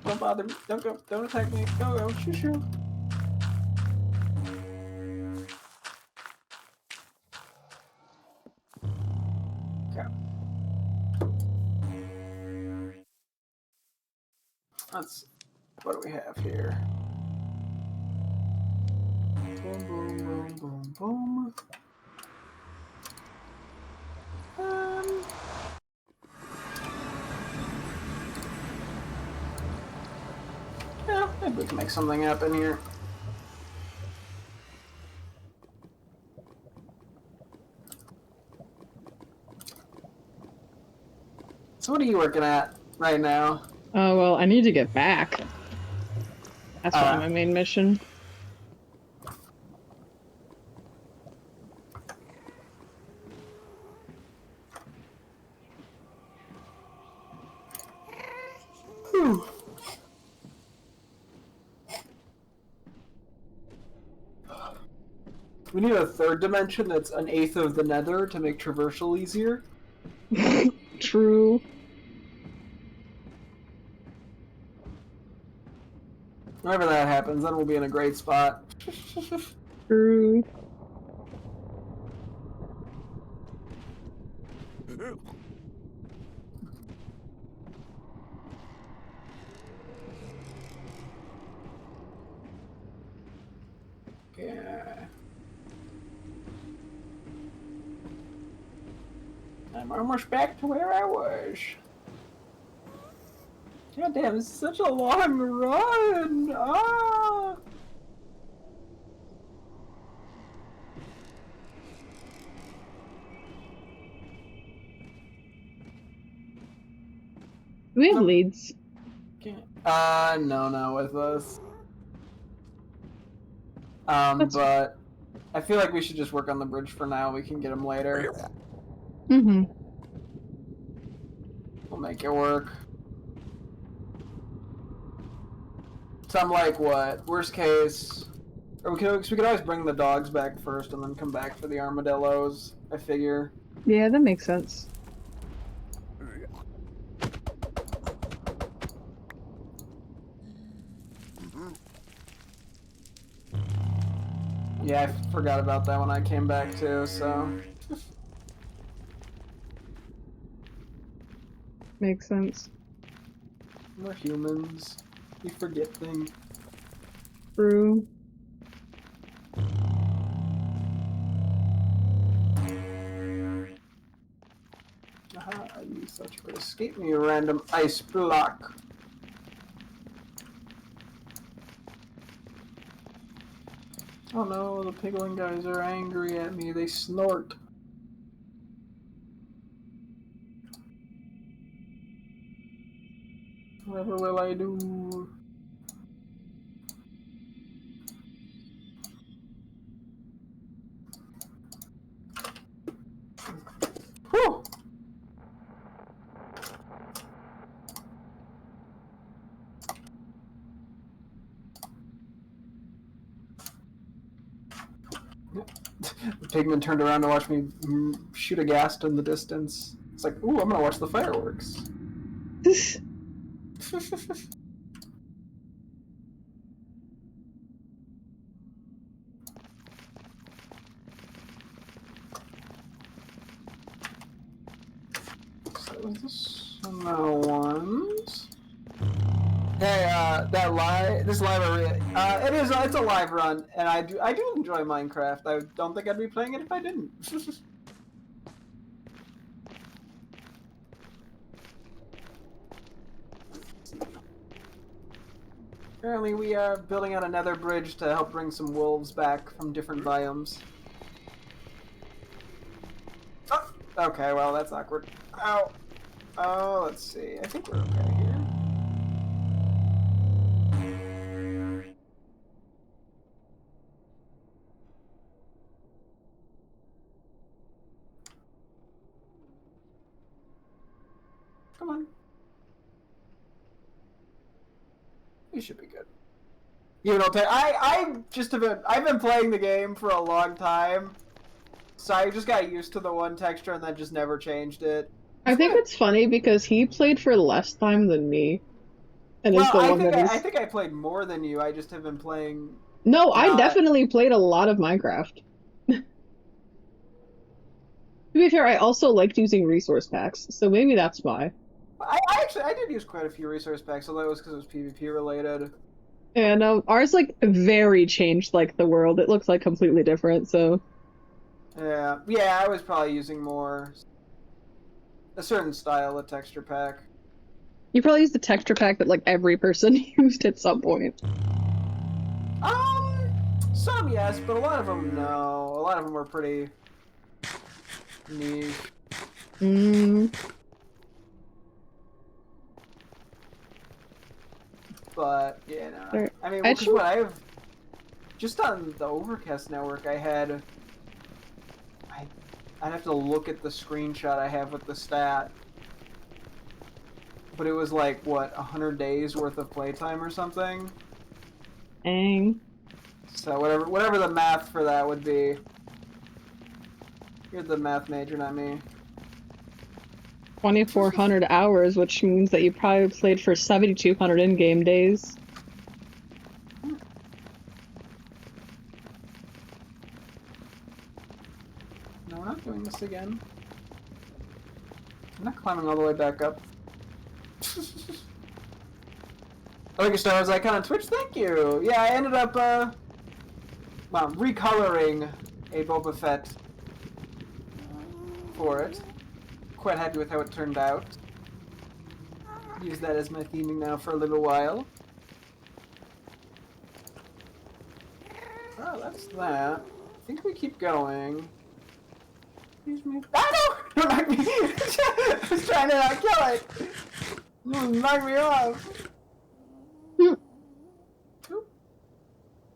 [SPEAKER 2] Don't bother me. Don't go. Don't attack me. Go. Shoo shoo. Okay. What do we have here? Boom, boom, boom, boom, boom. Yeah, maybe we can make something happen here. So what are you working at right now?
[SPEAKER 3] Oh, well, I need to get back. That's probably my main mission.
[SPEAKER 2] We need a third dimension that's an eighth of the nether to make traversal easier.
[SPEAKER 3] True.
[SPEAKER 2] Whenever that happens, then we'll be in a great spot.
[SPEAKER 3] True.
[SPEAKER 2] Yeah. I'm almost back to where I was. God damn, this is such a long run! Ah!
[SPEAKER 3] Do we have leads?
[SPEAKER 2] No, not with us. But I feel like we should just work on the bridge for now. We can get them later.
[SPEAKER 3] Mm-hmm.
[SPEAKER 2] We'll make it work. So I'm like, what? Worst case... Or we could always bring the dogs back first and then come back for the armadillos, I figure.
[SPEAKER 3] Yeah, that makes sense.
[SPEAKER 2] Yeah, I forgot about that when I came back too, so...
[SPEAKER 3] Makes sense.
[SPEAKER 2] We're humans. We forget things.
[SPEAKER 3] True.
[SPEAKER 2] Aha, you thought you could escape me, you random ice block. Oh no, the piglin guys are angry at me. They snort. Whatever will I do? Whew! Pigman turned around to watch me shoot a ghast in the distance. It's like, ooh, I'm gonna watch the fireworks. So this no ones. Hey, this live it's a live run, and I do enjoy Minecraft. I don't think I'd be playing it if I didn't. Apparently we are building out another bridge to help bring some wolves back from different biomes. Oh, okay, well that's awkward. Ow. Oh, let's see. I think we're okay here. Come on. We should be good. You know, I've been playing the game for a long time, so I just got used to the one texture and then just never changed it.
[SPEAKER 3] I think it's funny because he played for less time than me. And
[SPEAKER 2] well,
[SPEAKER 3] is the one that is...
[SPEAKER 2] I think I played more than you. I just have been playing.
[SPEAKER 3] No, I definitely played a lot of Minecraft. To be fair, I also liked using resource packs, so maybe that's why.
[SPEAKER 2] I did use quite a few resource packs, although it was because it was PvP related.
[SPEAKER 3] And ours like very changed like the world. It looks like completely different, so.
[SPEAKER 2] Yeah, I was probably using more a certain style of texture pack.
[SPEAKER 3] You probably used the texture pack that like every person used at some point.
[SPEAKER 2] Some yes, but a lot of them no. A lot of them were pretty niche. But yeah, no.
[SPEAKER 3] Right.
[SPEAKER 2] I mean, what I have just on the Overcast network, I'd have to look at the screenshot I have with the stat. But it was like, what, 100 days worth of playtime or something?
[SPEAKER 3] Dang.
[SPEAKER 2] So whatever the math for that would be. You're the math major, not me.
[SPEAKER 3] 2,400 hours, which means that you probably played for 7,200 in-game days.
[SPEAKER 2] No, we're not doing this again. I'm not climbing all the way back up. I think Star was icon on Twitch, thank you! Yeah, I ended up, recoloring a Boba Fett for it. Quite happy with how it turned out. Use that as my theming now for a little while. Oh, that's that. I think we keep going. Excuse me. Ah, no! Don't knock me! I was trying to not kill it! Knock me off!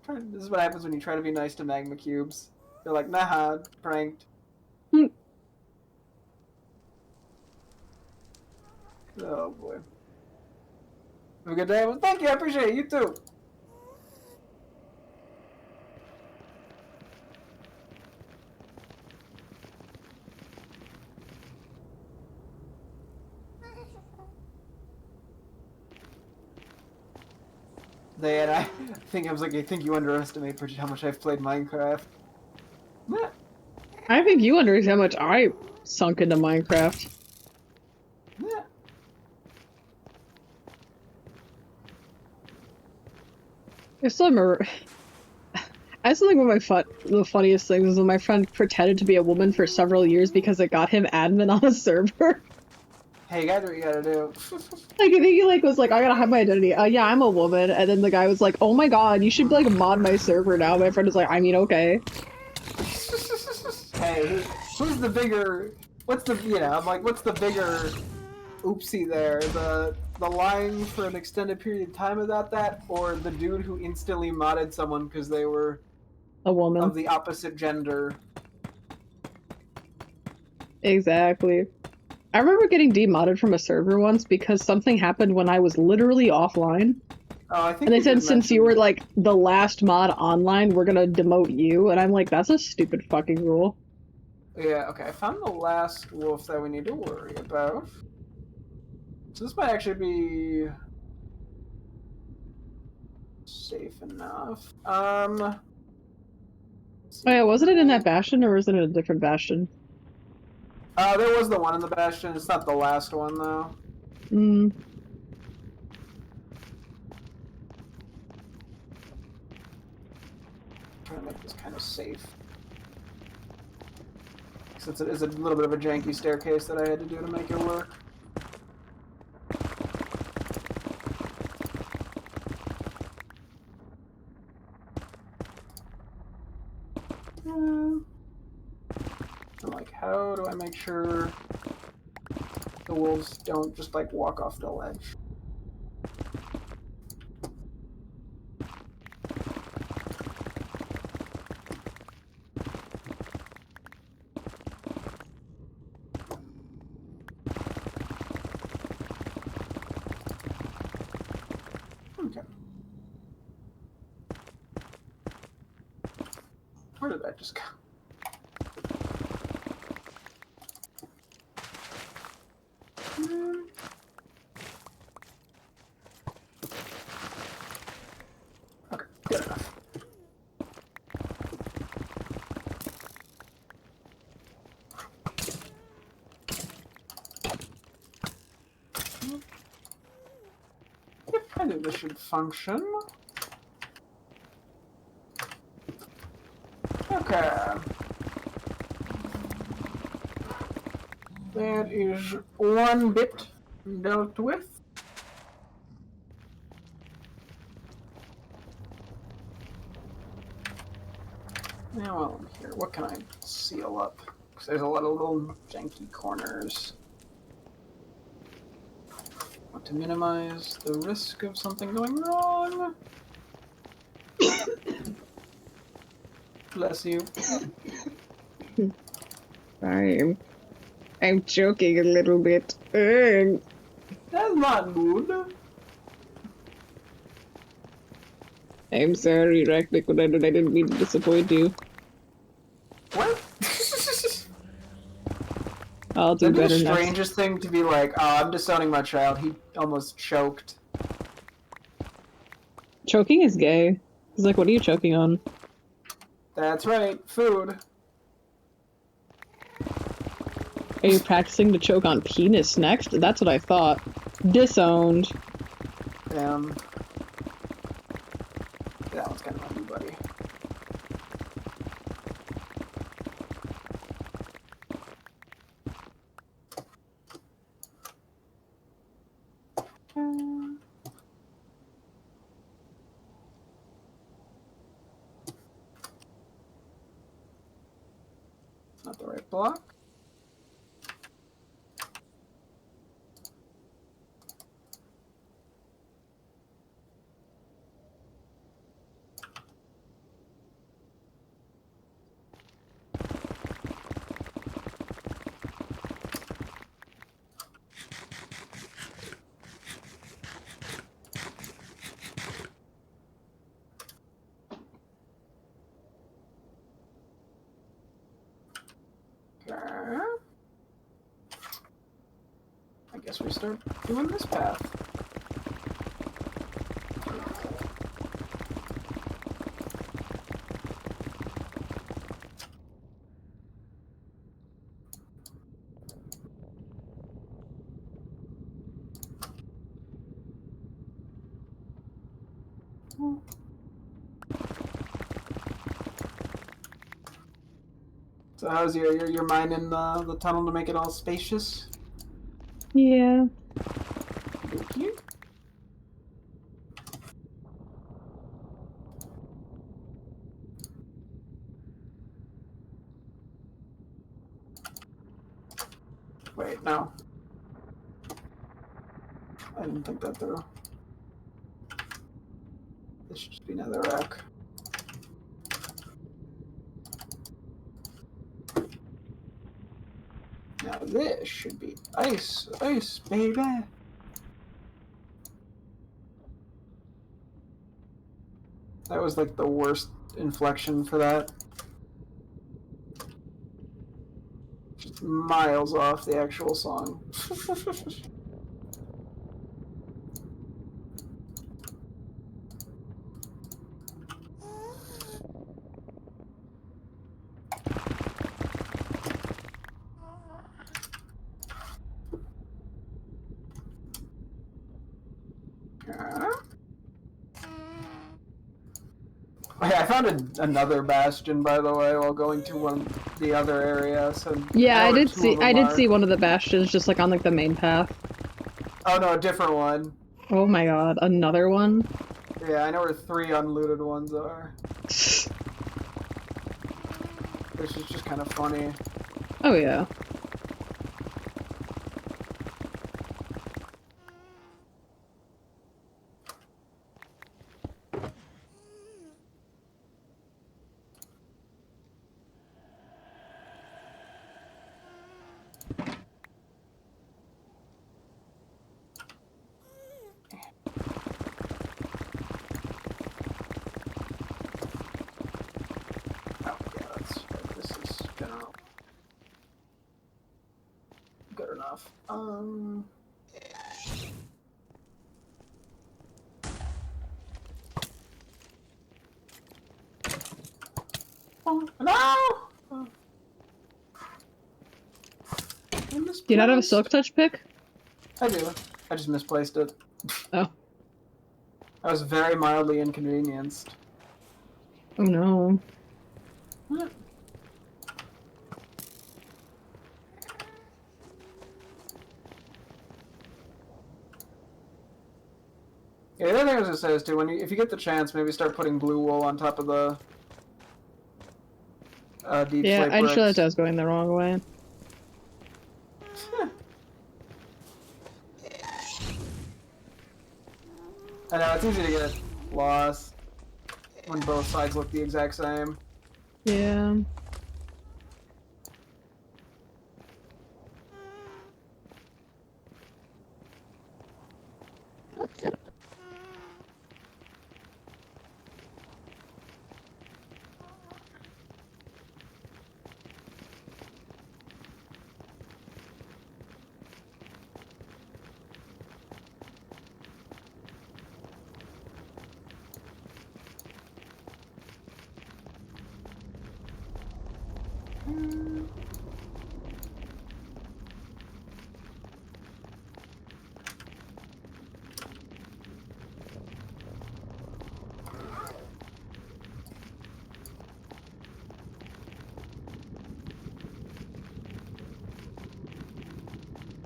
[SPEAKER 2] This is what happens when you try to be nice to magma cubes. They're like, nah, pranked. Oh boy. Have a good day? Well, thank you, I appreciate it. You too. I think you underestimate Bridget how much I've played Minecraft.
[SPEAKER 3] I think you understand how much I sunk into Minecraft. I still remember. I still think one of the funniest things is when my friend pretended to be a woman for several years because it got him admin on a server.
[SPEAKER 2] Hey, you gotta do what you gotta do.
[SPEAKER 3] Like, I think he was like, I gotta hide my identity. Yeah, I'm a woman. And then the guy was like, oh my god, you should like mod my server now. My friend was like, I mean, okay.
[SPEAKER 2] Hey, who's the bigger? What's the bigger oopsie there? The lying for an extended period of time about that, or the dude who instantly modded someone because they were
[SPEAKER 3] a woman
[SPEAKER 2] of the opposite gender?
[SPEAKER 3] Exactly. I remember getting demodded from a server once because something happened when I was literally offline.
[SPEAKER 2] Oh, I think
[SPEAKER 3] And they
[SPEAKER 2] you
[SPEAKER 3] said
[SPEAKER 2] did
[SPEAKER 3] since you
[SPEAKER 2] mention-
[SPEAKER 3] were like the last mod online, we're gonna demote you. And I'm like, that's a stupid fucking rule.
[SPEAKER 2] Yeah, okay, I found the last wolf that we need to worry about. So this might actually be safe enough.
[SPEAKER 3] Oh yeah, wasn't it in that bastion or was it in a different bastion?
[SPEAKER 2] There was the one in the bastion. It's not the last one though.
[SPEAKER 3] Hmm.
[SPEAKER 2] Trying to make this kind of safe. Since it is a little bit of a janky staircase that I had to do to make it work. So like, how do I make sure the wolves don't just like walk off the ledge? Okay. Where did that just go? Okay, good enough. Yep, I think this should function. Okay. That is one bit dealt with. Now while I'm here, what can I seal up? Because there's a lot of little janky corners. Want to minimize the risk of something going wrong. Bless you.
[SPEAKER 3] I'm choking a little bit. Ugh.
[SPEAKER 2] That's not good.
[SPEAKER 3] I'm sorry, rackmc100. I didn't mean to disappoint you.
[SPEAKER 2] What?
[SPEAKER 3] I'll do
[SPEAKER 2] That'd be the
[SPEAKER 3] better next.
[SPEAKER 2] strangest thing to be like, oh, I'm disowning my child. He almost choked.
[SPEAKER 3] Choking is gay. He's like, what are you choking on?
[SPEAKER 2] That's right, food.
[SPEAKER 3] Are you practicing to choke on penis next? That's what I thought. Disowned.
[SPEAKER 2] Damn. That one's kind of on you, buddy. Not the right block. Okay. I guess we start doing this path. So how's your mind in the tunnel to make it all spacious?
[SPEAKER 3] Yeah.
[SPEAKER 2] Thank you. Wait, no. I didn't think that through. This should just be another rack. Now this should be ice, ice, baby. That was like the worst inflection for that. Just miles off the actual song. Okay, I found another bastion, by the way, while going to the other area. So
[SPEAKER 3] yeah, I did
[SPEAKER 2] see
[SPEAKER 3] one of the bastions just like on like the main path.
[SPEAKER 2] Oh no, a different one.
[SPEAKER 3] Oh my god, another one?
[SPEAKER 2] Yeah, I know where 3 unlooted ones are. Which is just kind of funny.
[SPEAKER 3] Oh yeah.
[SPEAKER 2] Good enough. Oh, no! Do
[SPEAKER 3] you not have a silk touch pick?
[SPEAKER 2] I do. I just misplaced it.
[SPEAKER 3] Oh.
[SPEAKER 2] I was very mildly inconvenienced.
[SPEAKER 3] Oh no.
[SPEAKER 2] What? Yeah, the other thing I was gonna say is too, if you get the chance, maybe start putting blue wool on top of the deep
[SPEAKER 3] Yeah,
[SPEAKER 2] slate
[SPEAKER 3] I just
[SPEAKER 2] bricks.
[SPEAKER 3] realized I was going the wrong way.
[SPEAKER 2] I know, it's easy to get lost when both sides look the exact same.
[SPEAKER 3] Yeah.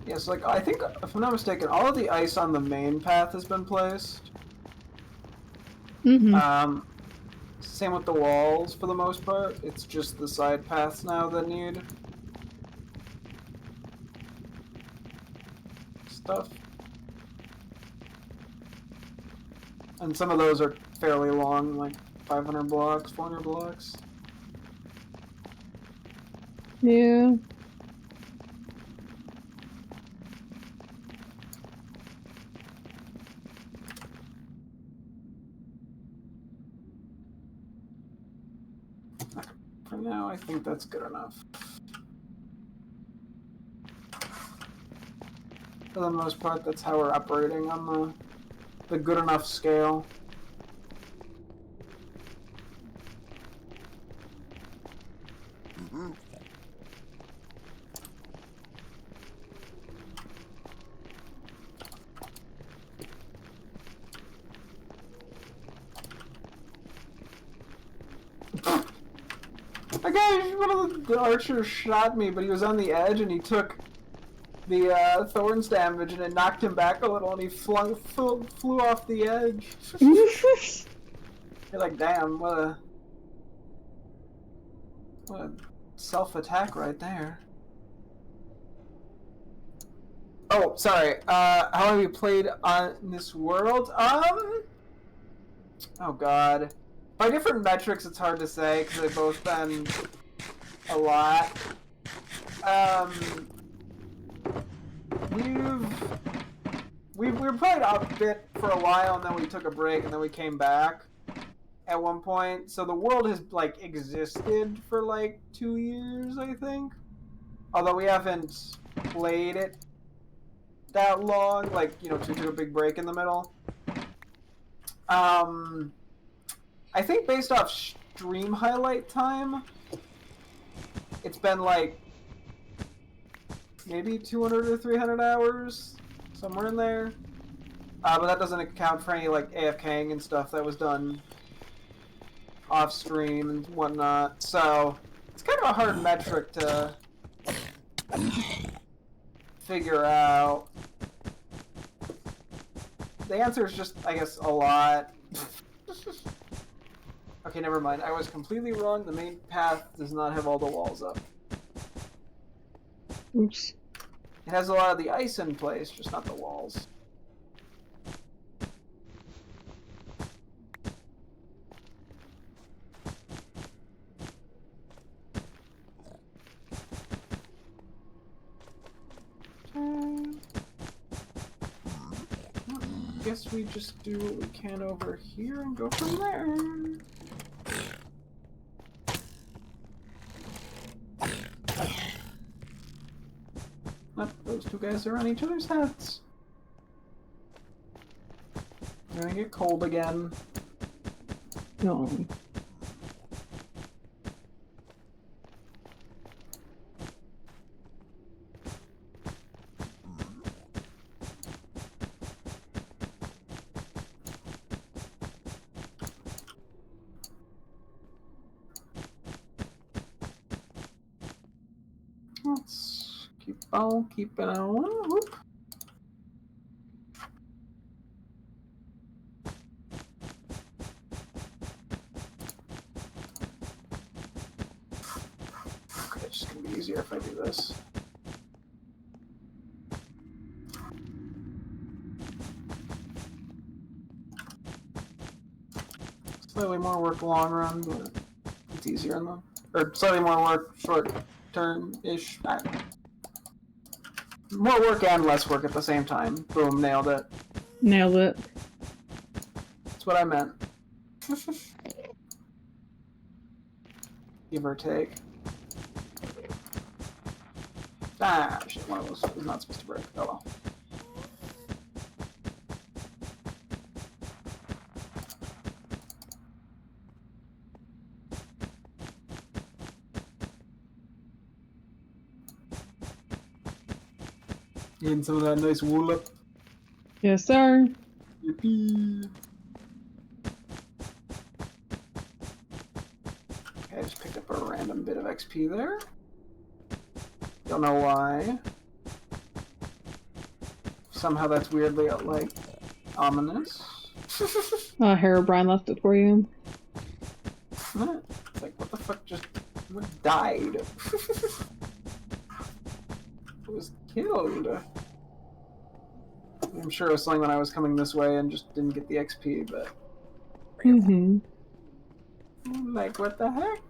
[SPEAKER 2] Yes, like, I think, if I'm not mistaken, all of the ice on the main path has been placed.
[SPEAKER 3] Mm-hmm.
[SPEAKER 2] Same with the walls, for the most part. It's just the side paths now that need stuff. And some of those are fairly long, like 500 blocks, 400 blocks.
[SPEAKER 3] Yeah.
[SPEAKER 2] For now, I think that's good enough. For the most part, that's how we're operating on the good enough scale. One of the archers shot me, but he was on the edge and he took the thorns damage and it knocked him back a little and he flew off the edge. You're like, damn, what a self-attack right there. Oh, sorry. How have you played on this world? Oh god. By different metrics, it's hard to say because they've both been a lot. We were playing a bit for a while, and then we took a break, and then we came back. at one point. So the world has like existed for like 2 years, I think. Although we haven't played it that long, like, you know, to do a big break in the middle. I think based off stream highlight time, it's been like maybe 200 or 300 hours, somewhere in there. But that doesn't account for any like AFKing and stuff that was done off stream and whatnot. So it's kind of a hard metric to figure out. The answer is just, I guess, a lot. Okay, never mind. I was completely wrong. The main path does not have all the walls up.
[SPEAKER 3] Oops.
[SPEAKER 2] It has a lot of the ice in place, just not the walls. Guess we just do what we can over here and go from there. Those two guys are on each other's heads. We're gonna get cold again.
[SPEAKER 3] No.
[SPEAKER 2] Let's keep on keeping on. Whoop. Okay, it's just gonna be easier if I do this. Slightly more work long run, but it's easier in the, or slightly more work short term-ish. More work and less work at the same time. Boom, nailed it.
[SPEAKER 3] Nailed it.
[SPEAKER 2] That's what I meant. Give or take. Ah, shit, one of those is not supposed to break. Oh well. Getting some of that nice wool up.
[SPEAKER 3] Yes, sir.
[SPEAKER 2] Yippee! Okay, I just picked up a random bit of XP there. Don't know why. Somehow that's weirdly, like, ominous.
[SPEAKER 3] Herobrine left it for you.
[SPEAKER 2] It's like, what the fuck just died? It was killed. I'm sure it was something when I was coming this way and just didn't get the XP, but...
[SPEAKER 3] Mm-hmm.
[SPEAKER 2] Like, what the heck?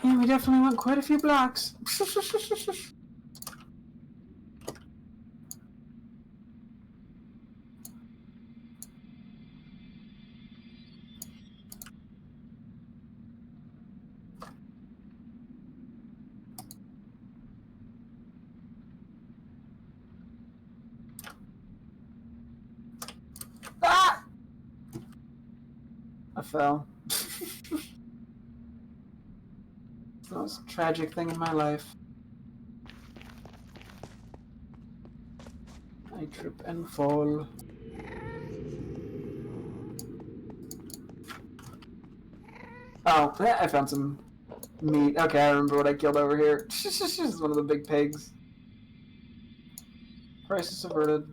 [SPEAKER 2] Yeah, we definitely went quite a few blocks. Ah! I fell. The most tragic thing in my life. I trip and fall. Oh, yeah, I found some meat. Okay, I remember what I killed over here. This is one of the big pigs. Crisis averted.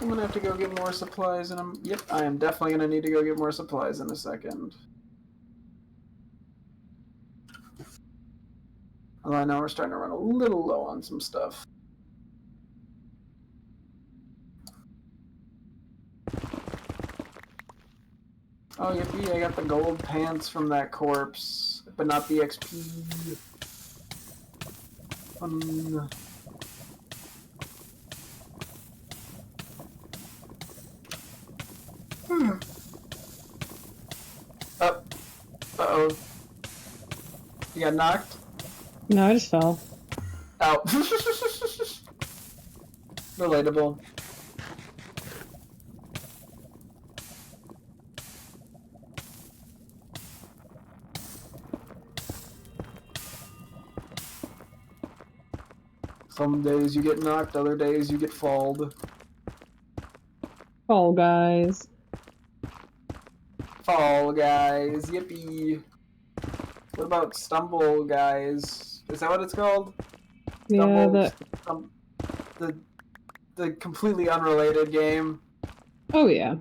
[SPEAKER 2] I'm gonna have to go get more supplies, and yep, I am definitely gonna need to go get more supplies in a second. Although I know we're starting to run a little low on some stuff. Oh, yippee, I got the gold pants from that corpse, but not the XP. Oh, uh-oh. You got knocked?
[SPEAKER 3] No, I just fell.
[SPEAKER 2] Oh. Relatable. Some days you get knocked, other days you get falled.
[SPEAKER 3] Fall Guys.
[SPEAKER 2] Fall Guys, yippee. What about Stumble Guys? Is that what it's called?
[SPEAKER 3] Yeah,
[SPEAKER 2] the completely unrelated game
[SPEAKER 3] Oh, yeah.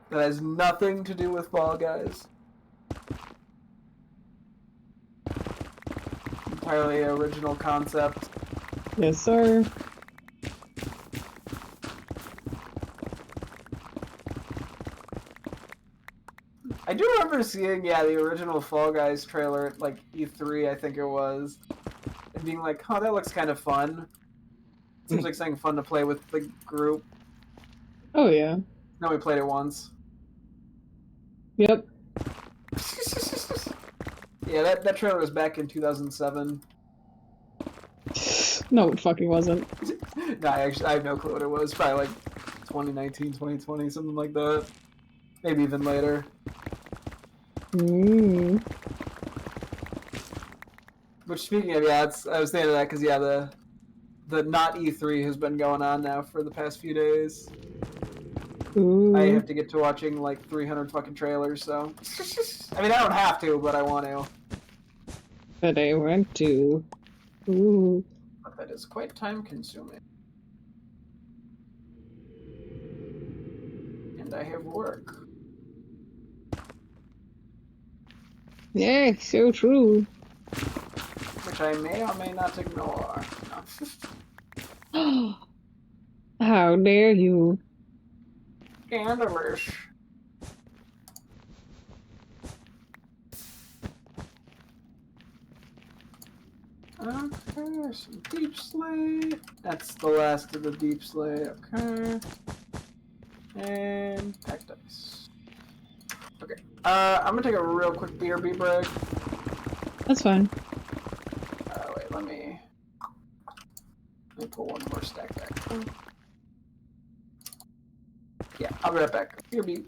[SPEAKER 2] that has nothing to do with Fall Guys. Entirely original concept.
[SPEAKER 3] Yes, sir.
[SPEAKER 2] I do remember seeing, yeah, the original Fall Guys trailer at, like, E3, I think it was, and being like, oh, that looks kind of fun. Seems like something fun to play with the group.
[SPEAKER 3] Oh, yeah.
[SPEAKER 2] No, we played it once.
[SPEAKER 3] Yep.
[SPEAKER 2] Yeah, that trailer was back in 2007.
[SPEAKER 3] No, it fucking wasn't.
[SPEAKER 2] No, I have no clue what it was. Probably like 2019, 2020, something like that. Maybe even later. Which, speaking of, yeah, I was thinking of that because, yeah, the not E3 has been going on now for the past few days.
[SPEAKER 3] Ooh.
[SPEAKER 2] I have to get to watching like 300 fucking trailers, so. I mean, I don't have to, but I want to.
[SPEAKER 3] But I want to. Ooh.
[SPEAKER 2] But that is quite time consuming. And I have work.
[SPEAKER 3] Yeah, so true.
[SPEAKER 2] Which I may or may not ignore.
[SPEAKER 3] How dare you?
[SPEAKER 2] Scandalous. Okay, some deep slate. That's the last of the deep slate. Okay. And packed ice. Okay. I'm gonna take a real quick BRB break.
[SPEAKER 3] That's fine.
[SPEAKER 2] Wait, let me pull one more stack back. Yeah, I'll be right back. BRB.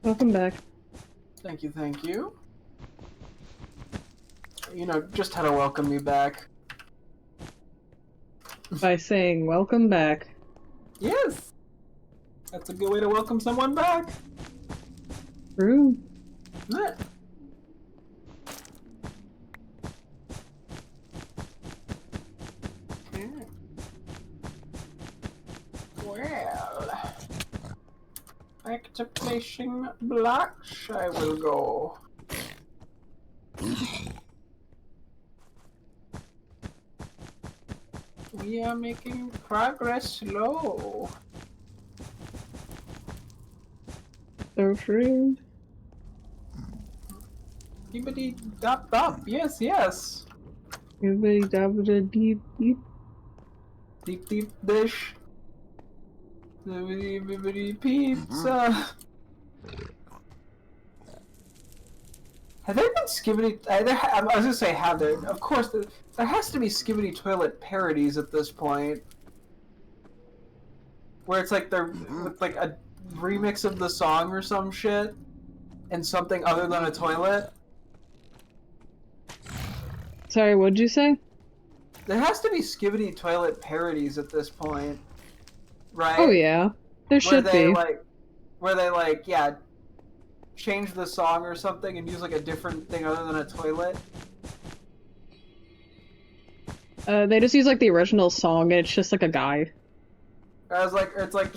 [SPEAKER 3] Welcome back.
[SPEAKER 2] Thank you, thank you. You know, just how to welcome me back.
[SPEAKER 3] By saying, welcome back.
[SPEAKER 2] Yes! That's a good way to welcome someone back.
[SPEAKER 3] True.
[SPEAKER 2] Yeah. Well, back to placing blocks I will go. We are making progress slow.
[SPEAKER 3] So true.
[SPEAKER 2] Dibbity dop dop, yes, yes.
[SPEAKER 3] Everybody dabba deep deep.
[SPEAKER 2] Deep deep dish. Dibbity bibbity pizza. Have there been skibbity? I was gonna say have there. Of course, there has to be skibbity toilet parodies at this point, where it's like they're with like a remix of the song or some shit, and something other than a toilet.
[SPEAKER 3] Sorry, what'd you say?
[SPEAKER 2] There has to be skibbity toilet parodies at this point, right?
[SPEAKER 3] Oh yeah, there should be.
[SPEAKER 2] Where they yeah, change the song or something and use like a different thing other than a toilet.
[SPEAKER 3] They just use like the original song and it's just like a guy.
[SPEAKER 2] It's like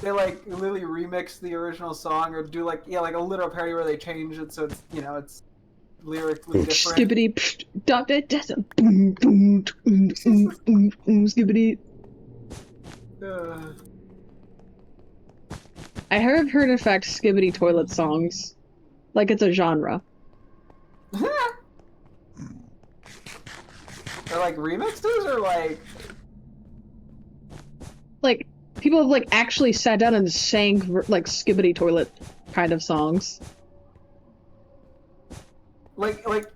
[SPEAKER 2] they like literally remix the original song or do like a literal parody where they change it so it's it's lyrically different.
[SPEAKER 3] Skibbity psh, dot it boom boom skibbity. I have heard in fact skibbity toilet songs. Like it's a genre.
[SPEAKER 2] They're like remixes or
[SPEAKER 3] like people have like actually sat down and sang like skibbity toilet kind of songs.
[SPEAKER 2] Like what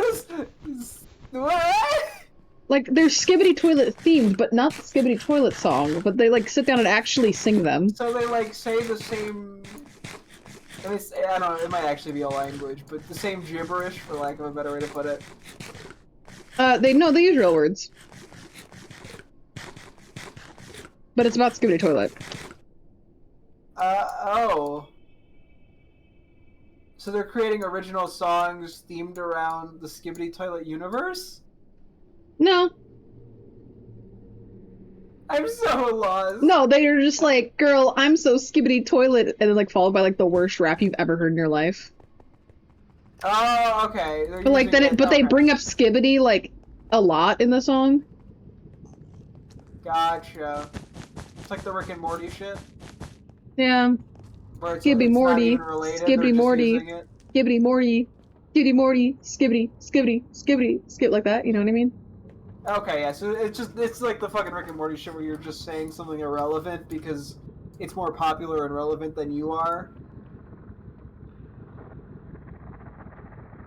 [SPEAKER 2] is what?
[SPEAKER 3] Like they're skibbity toilet themed, but not the skibbity toilet song. But they like sit down and actually sing them.
[SPEAKER 2] So they like say the same. I mean, I don't know. It might actually be a language, but the same gibberish, for lack of a better way to put it.
[SPEAKER 3] They use real words. But it's about skibbity toilet.
[SPEAKER 2] Oh. So they're creating original songs themed around the skibbity toilet universe?
[SPEAKER 3] No.
[SPEAKER 2] I'm so lost.
[SPEAKER 3] No, they're just like, girl, I'm so skibbity toilet, and then like followed by like the worst rap you've ever heard in your life.
[SPEAKER 2] Oh, okay.
[SPEAKER 3] But like then they bring up skibbity like a lot in the song.
[SPEAKER 2] Gotcha. It's like the Rick and Morty shit.
[SPEAKER 3] Yeah. Skibbity Morty, skibbity Morty, skibbity Morty, skibbity Morty, skibbity, skip like that. You know what I mean?
[SPEAKER 2] Okay, yeah. So it's like the fucking Rick and Morty shit where you're just saying something irrelevant because it's more popular and relevant than you are.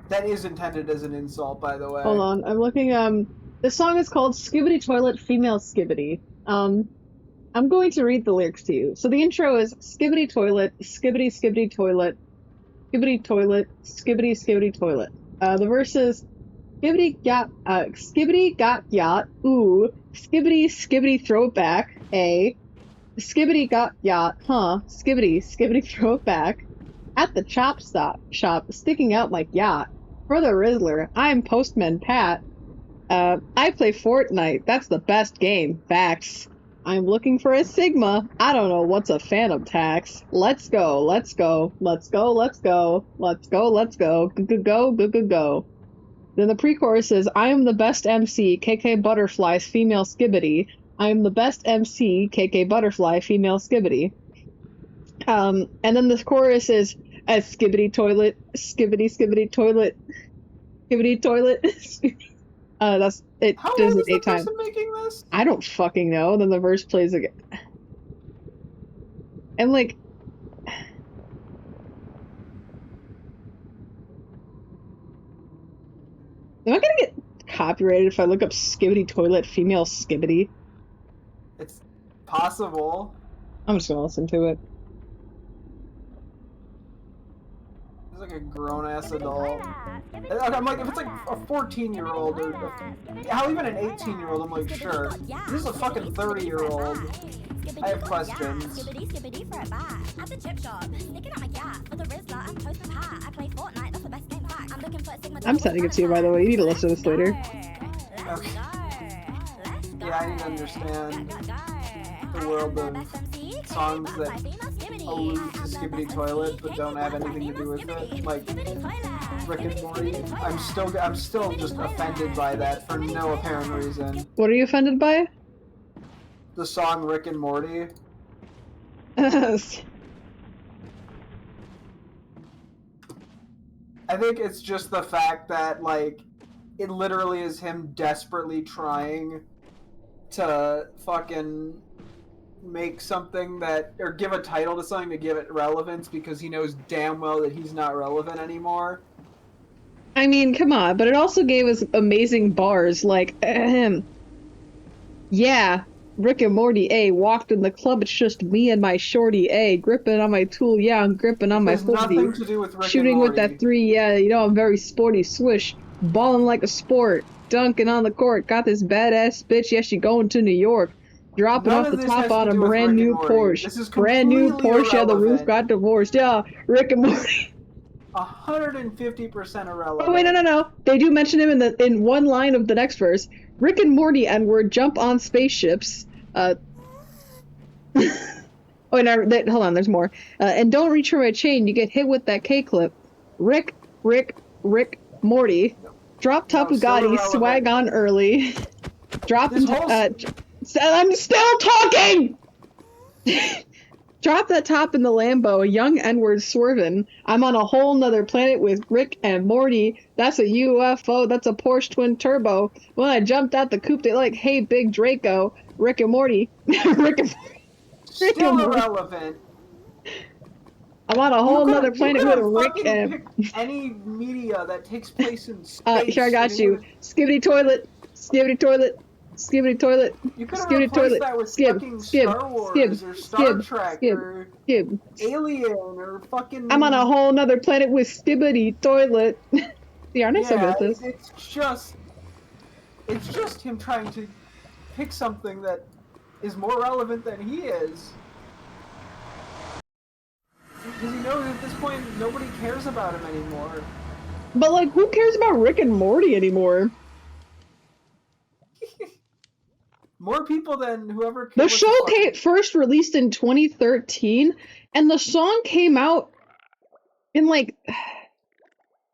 [SPEAKER 2] That is intended as an insult, by the way.
[SPEAKER 3] Hold on, I'm looking. This song is called "Skibbity Toilet, Female Skibbity." I'm going to read the lyrics to you. So the intro is skibbity toilet, skibbity skibbity toilet, skibbity toilet, skibbity skibbity toilet. The verse is skibbity got yacht, ooh, skibbity skibbity throw it back, skibbity got yacht, huh, skibbity throw it back, at the shop, sticking out like yacht, for the Rizzler, I'm Postman Pat, I play Fortnite, that's the best game, facts. I'm looking for a Sigma. I don't know what's a Phantom Tax. Let's go, let's go, let's go, let's go, let's go, let's go, go. Then the pre-chorus is, I am the best MC, KK Butterflies, female skibbity. I am the best MC, KK Butterfly, female skibbity. And then the chorus is, a skibbity toilet, skibbity toilet, skibbity toilet. That's it.
[SPEAKER 2] How
[SPEAKER 3] does
[SPEAKER 2] long
[SPEAKER 3] it
[SPEAKER 2] is
[SPEAKER 3] 8
[SPEAKER 2] the
[SPEAKER 3] times.
[SPEAKER 2] person making this?
[SPEAKER 3] I don't fucking know. Then the verse plays again. And like, am I gonna get copyrighted if I look up skibbity toilet female skibbity?
[SPEAKER 2] It's possible.
[SPEAKER 3] I'm just gonna listen to it.
[SPEAKER 2] He's like a grown-ass adult. I'm like, if it's like a 14-year-old or hell, even an 18-year-old, I'm like, sure. This is a fucking 30-year-old. I have questions.
[SPEAKER 3] I'm sending it to you, by the way. You need to listen to this later.
[SPEAKER 2] Okay. Yeah, I need to understand the world of songs that allude to Skibbity Toilet but don't have anything to do with it, like Rick and Morty. I'm still just offended by that for no apparent reason.
[SPEAKER 3] What are you offended by?
[SPEAKER 2] The song Rick and Morty. I think it's just the fact that, like, it literally is him desperately trying to fucking make something that, or give a title to something to give it relevance because he knows damn well that he's not relevant anymore.
[SPEAKER 3] I mean, come on, but it also gave us amazing bars like, yeah, Rick and Morty, walked in the club, it's just me and my shorty, gripping on my tool, yeah, I'm gripping on my 40.
[SPEAKER 2] Nothing to do with Rick
[SPEAKER 3] Shooting
[SPEAKER 2] and Morty.
[SPEAKER 3] with that 3, yeah, you know I'm very sporty, swish, balling like a sport, dunking on the court, got this badass bitch, yeah, she going to New York, dropping off the top on a brand new Porsche, brand new Porsche, yeah, the roof got divorced, yeah, Rick and Morty.
[SPEAKER 2] 150% irrelevant.
[SPEAKER 3] Oh wait, no. They do mention him in one line of the next verse. Rick and Morty N-word jump on spaceships. Oh, no, hold on, there's more. And don't reach for my chain, you get hit with that K-clip. Rick, Morty. Drop top Bugatti, swag on early. Drop I'm still talking! Drop that top in the Lambo, a young N-word swerving. I'm on a whole nother planet with Rick and Morty. That's a UFO, that's a Porsche twin turbo. When I jumped out the coupe, they like, hey, big Draco. Rick and Morty. Rick and
[SPEAKER 2] Still irrelevant.
[SPEAKER 3] I'm on a whole nother planet with Rick and...
[SPEAKER 2] any media that takes place in space.
[SPEAKER 3] Here, I got you. Skibbity toilet. Skibbity toilet. Skibbity toilet.
[SPEAKER 2] You could have replaced that with fucking Star Wars or Star Trek or Alien or fucking...
[SPEAKER 3] I'm on a whole nother planet with Skibbity toilet. Yeah, aren't I so good at this?
[SPEAKER 2] It's just him trying to pick something that is more relevant than he is. Because he knows at this point nobody cares about him anymore.
[SPEAKER 3] But like, who cares about Rick and Morty anymore?
[SPEAKER 2] More people than whoever.
[SPEAKER 3] The show first released in 2013, and the song came out in like.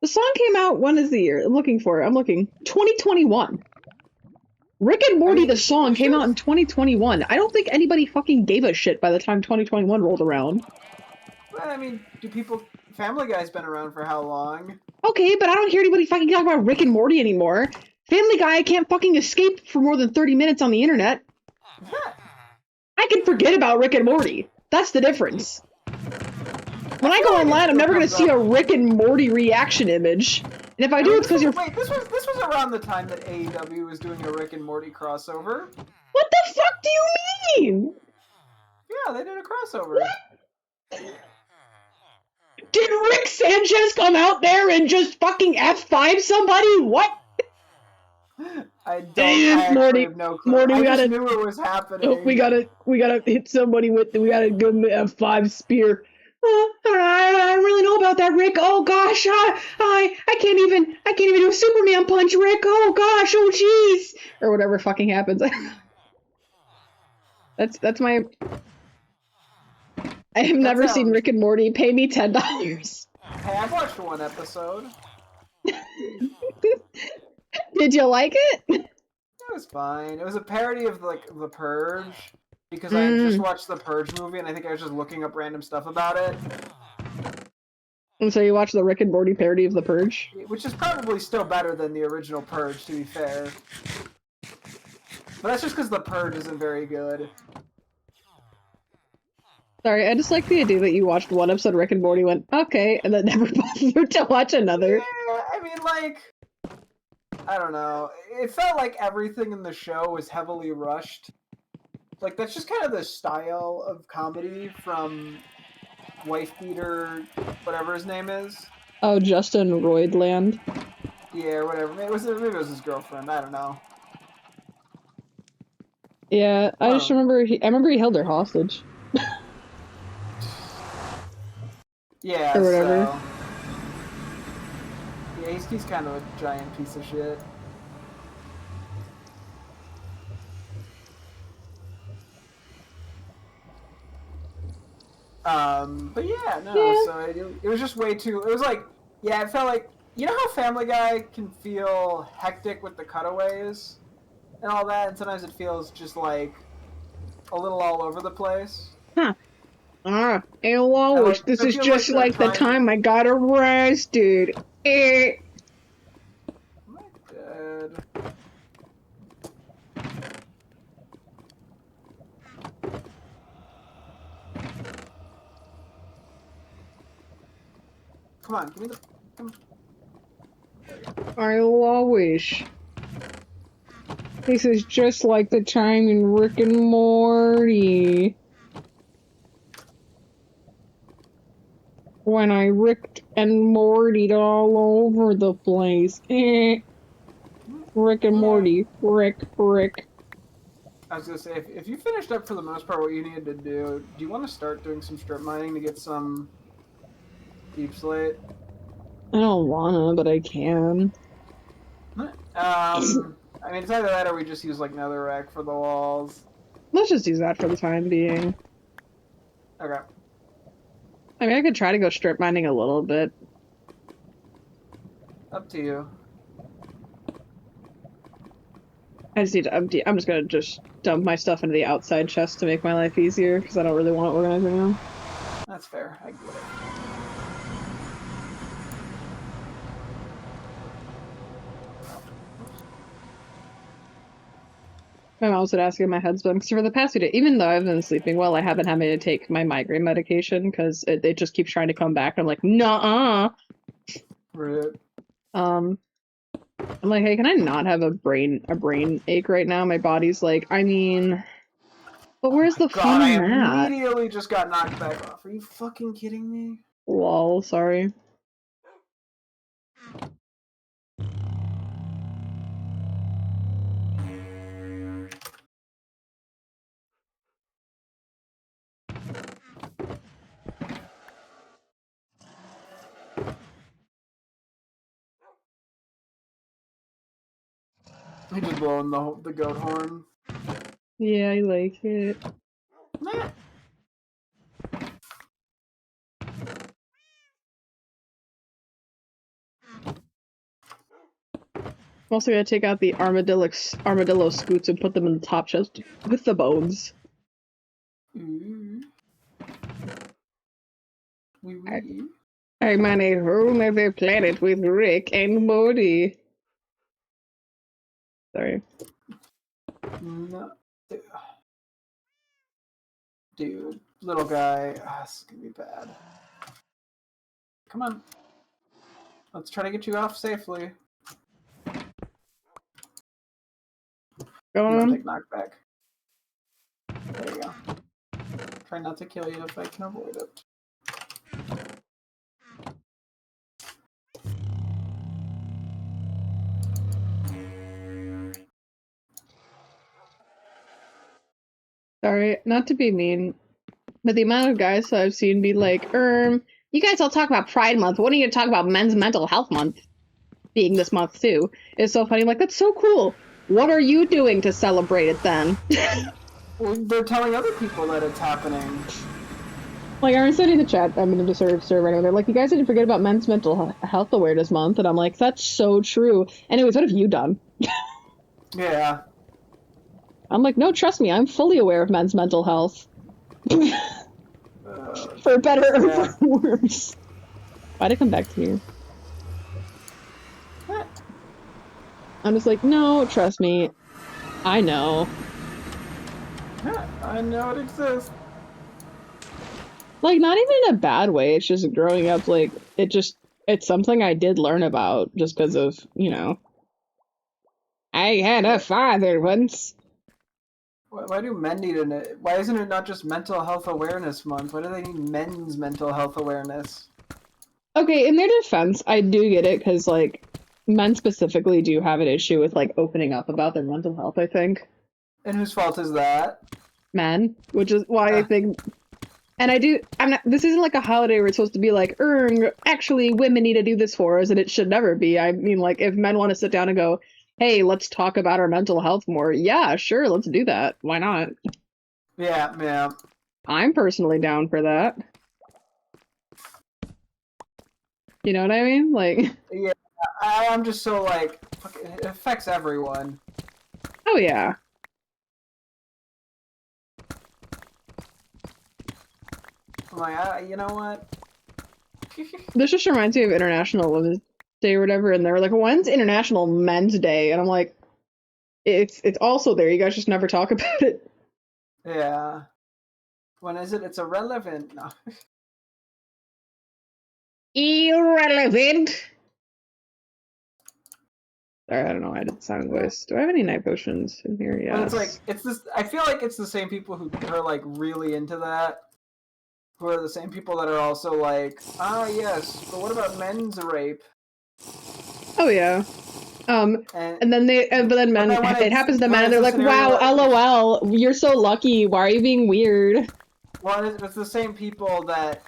[SPEAKER 3] The song came out. When is the year? I'm looking for it. 2021. Rick and Morty, the song came out in 2021. I don't think anybody fucking gave a shit by the time 2021 rolled around.
[SPEAKER 2] Well, I mean, Family Guy's been around for how long?
[SPEAKER 3] Okay, but I don't hear anybody fucking talk about Rick and Morty anymore. Family Guy can't fucking escape for more than 30 minutes on the internet. I can forget about Rick and Morty. That's the difference. When I go online, I'm never gonna see a Rick and Morty reaction image. And if I do, it's because you're-
[SPEAKER 2] Wait, this was around the time that AEW was doing a Rick and Morty crossover.
[SPEAKER 3] What the fuck do you mean?
[SPEAKER 2] Yeah, they did a crossover.
[SPEAKER 3] What? Did Rick Sanchez come out there and just fucking F5 somebody? What?
[SPEAKER 2] I actually have no clue.
[SPEAKER 3] Morty,
[SPEAKER 2] I just knew it was happening.
[SPEAKER 3] Oh, we gotta hit somebody with, we gotta give him a F5 spear. I don't really know about that, Rick. Oh gosh, I can't even do a Superman punch, Rick. Oh gosh, oh jeez, or whatever fucking happens. that's my. I have never seen Rick and Morty. Pay me $10.
[SPEAKER 2] Hey, I've watched one episode.
[SPEAKER 3] Did you like it?
[SPEAKER 2] It was fine. It was a parody of like The Purge. Because I just watched the Purge movie, and I think I was just looking up random stuff about it.
[SPEAKER 3] And so you watched the Rick and Morty parody of The Purge?
[SPEAKER 2] Which is probably still better than the original Purge, to be fair. But that's just because The Purge isn't very good.
[SPEAKER 3] Sorry, I just like the idea that you watched one episode of Rick and Morty, went, okay, and then never bothered to watch another.
[SPEAKER 2] Yeah, I mean, like... I don't know. It felt like everything in the show was heavily rushed. like that's just kind of the style of comedy from Wife Beater, whatever his name is.
[SPEAKER 3] Oh, Justin Roiland.
[SPEAKER 2] Yeah, whatever. Maybe it was his girlfriend. I don't know.
[SPEAKER 3] Yeah, I just remember I remember he held her hostage.
[SPEAKER 2] Yeah,
[SPEAKER 3] or whatever.
[SPEAKER 2] so yeah, he's kind of a giant piece of shit. But yeah, no.
[SPEAKER 3] Yeah.
[SPEAKER 2] So it was just way too. It was like, yeah, it felt like, you know how Family Guy can feel hectic with the cutaways and all that, and sometimes it feels just like a little all over the place.
[SPEAKER 1] Huh. Hello, this is just like the time I got arrested. Eh.
[SPEAKER 2] Am I dead? Come on, give me the. Come
[SPEAKER 1] I wish. This is just like the time in Rick and Morty. When I Ricked and Mortied all over the place. Eh. Rick and Morty. Rick.
[SPEAKER 2] I was gonna say, if you finished up for the most part what you needed to do you want to start doing some strip mining to get some deep slate?
[SPEAKER 3] I don't wanna, but I can.
[SPEAKER 2] I mean, it's either that or we just use like netherrack for the walls.
[SPEAKER 3] Let's just use that for the time being.
[SPEAKER 2] Okay.
[SPEAKER 3] I mean, I could try to go strip mining a little bit.
[SPEAKER 2] Up to you.
[SPEAKER 3] I just need to empty. I'm just gonna dump my stuff into the outside chest to make my life easier, because I don't really want to organize it now.
[SPEAKER 2] That's fair. I get it.
[SPEAKER 3] My mom's been asking my head's been, because for the past few days, even though I've been sleeping well, I haven't had to take my migraine medication, because it just keeps trying to come back. I'm like, nuh-uh.
[SPEAKER 2] Rip.
[SPEAKER 3] I'm like, hey, can I not have a brain ache right now? My body's like, I mean, but where's the fun in that?
[SPEAKER 2] I immediately just got knocked back off. Are you fucking kidding me?
[SPEAKER 3] Lol, sorry.
[SPEAKER 2] He just blowing the goat horn.
[SPEAKER 3] Yeah, I like it.
[SPEAKER 2] Nah.
[SPEAKER 3] I'm also gonna take out the armadillo scoots and put them in the top chest with the bones. I'm on a whole other planet with Rick and Morty. Sorry.
[SPEAKER 2] No. Dude, little guy. This is gonna be bad. Come on. Let's try to get you off safely.
[SPEAKER 3] Go on.
[SPEAKER 2] You don't take knockback. There you go. Try not to kill you if I can avoid it.
[SPEAKER 3] Sorry, not to be mean, but the amount of guys that I've seen be like, you guys all talk about Pride Month. What are you gonna talk about Men's Mental Health Month being this month too? It's so funny. I'm like, that's so cool. What are you doing to celebrate it then?
[SPEAKER 2] Well, they're telling other people that it's happening.
[SPEAKER 3] Like, I'm studying the chat. I'm in the server right now. They're like, you guys didn't forget about Men's Mental Health Awareness Month. And I'm like, that's so true. Anyways, what have you done?
[SPEAKER 2] Yeah.
[SPEAKER 3] I'm like, no, trust me. I'm fully aware of men's mental health. For better or for worse. Why'd I come back to you?
[SPEAKER 2] What?
[SPEAKER 3] I'm just like, no, trust me. I know.
[SPEAKER 2] Yeah, I know it exists.
[SPEAKER 3] Like, not even in a bad way. It's just growing up, like, it's something I did learn about just because of, you know. I had a father once.
[SPEAKER 2] Why do men need it? Why isn't it not just Mental Health Awareness Month? Why do they need men's mental health awareness?
[SPEAKER 3] Okay, in their defense, I do get it, because, like, men specifically do have an issue with, like, opening up about their mental health, I think.
[SPEAKER 2] And whose fault is that?
[SPEAKER 3] Men, which is why I think... And this isn't like a holiday where it's supposed to be like, actually, women need to do this for us, and it should never be. I mean, like, if men want to sit down and go, hey, let's talk about our mental health more, yeah, sure, let's do that. Why not?
[SPEAKER 2] Yeah.
[SPEAKER 3] I'm personally down for that. You know what I mean? Like...
[SPEAKER 2] Yeah, I'm just so, like, it affects everyone.
[SPEAKER 3] Oh, yeah.
[SPEAKER 2] I'm like, you know what?
[SPEAKER 3] This just reminds me of International Women's Day or whatever, and they were like, when's International Men's Day? And I'm like, it's also there. You guys just never talk about it.
[SPEAKER 2] Yeah. When is it? It's irrelevant. No.
[SPEAKER 1] Irrelevant.
[SPEAKER 3] Sorry, I don't know. I did sound voice. Do I have any night potions in here? Yeah.
[SPEAKER 2] But it's like, it's this. I feel like it's the same people who are like really into that. Who are the same people that are also like, yes, but what about men's rape?
[SPEAKER 3] Oh yeah. And then but then men, it happens to men, and they're like, wow, LOL, you're so lucky. Why are you being weird?
[SPEAKER 2] Well, it's the same people that,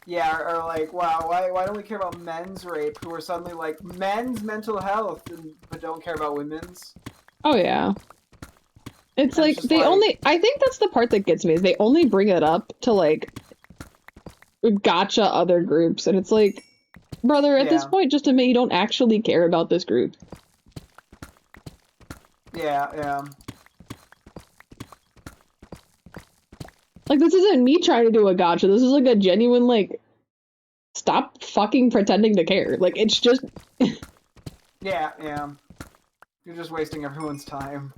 [SPEAKER 2] are like, wow, why don't we care about men's rape? Who are suddenly like, men's mental health, but don't care about women's.
[SPEAKER 3] Oh yeah. It's like, I think that's the part that gets me, is they only bring it up to, like, gotcha other groups, and it's like, brother, at this point, just admit you don't actually care about this group.
[SPEAKER 2] Yeah.
[SPEAKER 3] Like, this isn't me trying to do a gotcha, this is like a genuine, like, stop fucking pretending to care. Like, it's just...
[SPEAKER 2] Yeah. You're just wasting everyone's time.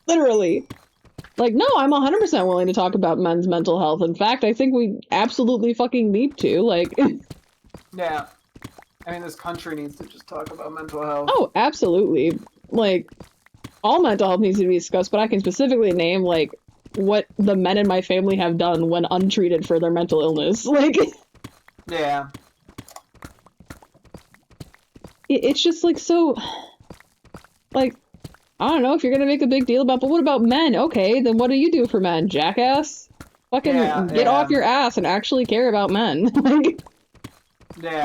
[SPEAKER 3] Literally. Like, no, I'm 100% willing to talk about men's mental health. In fact, I think we absolutely fucking need to, like...
[SPEAKER 2] Yeah. I mean, this country needs to just talk about mental health.
[SPEAKER 3] Oh, absolutely. Like, all mental health needs to be discussed, but I can specifically name, like, what the men in my family have done when untreated for their mental illness. Like...
[SPEAKER 2] Yeah.
[SPEAKER 3] It's just, like, so... Like... I don't know if you're gonna make a big deal about, but what about men? Okay, then what do you do for men, jackass? Fucking get off your ass and actually care about men. Like,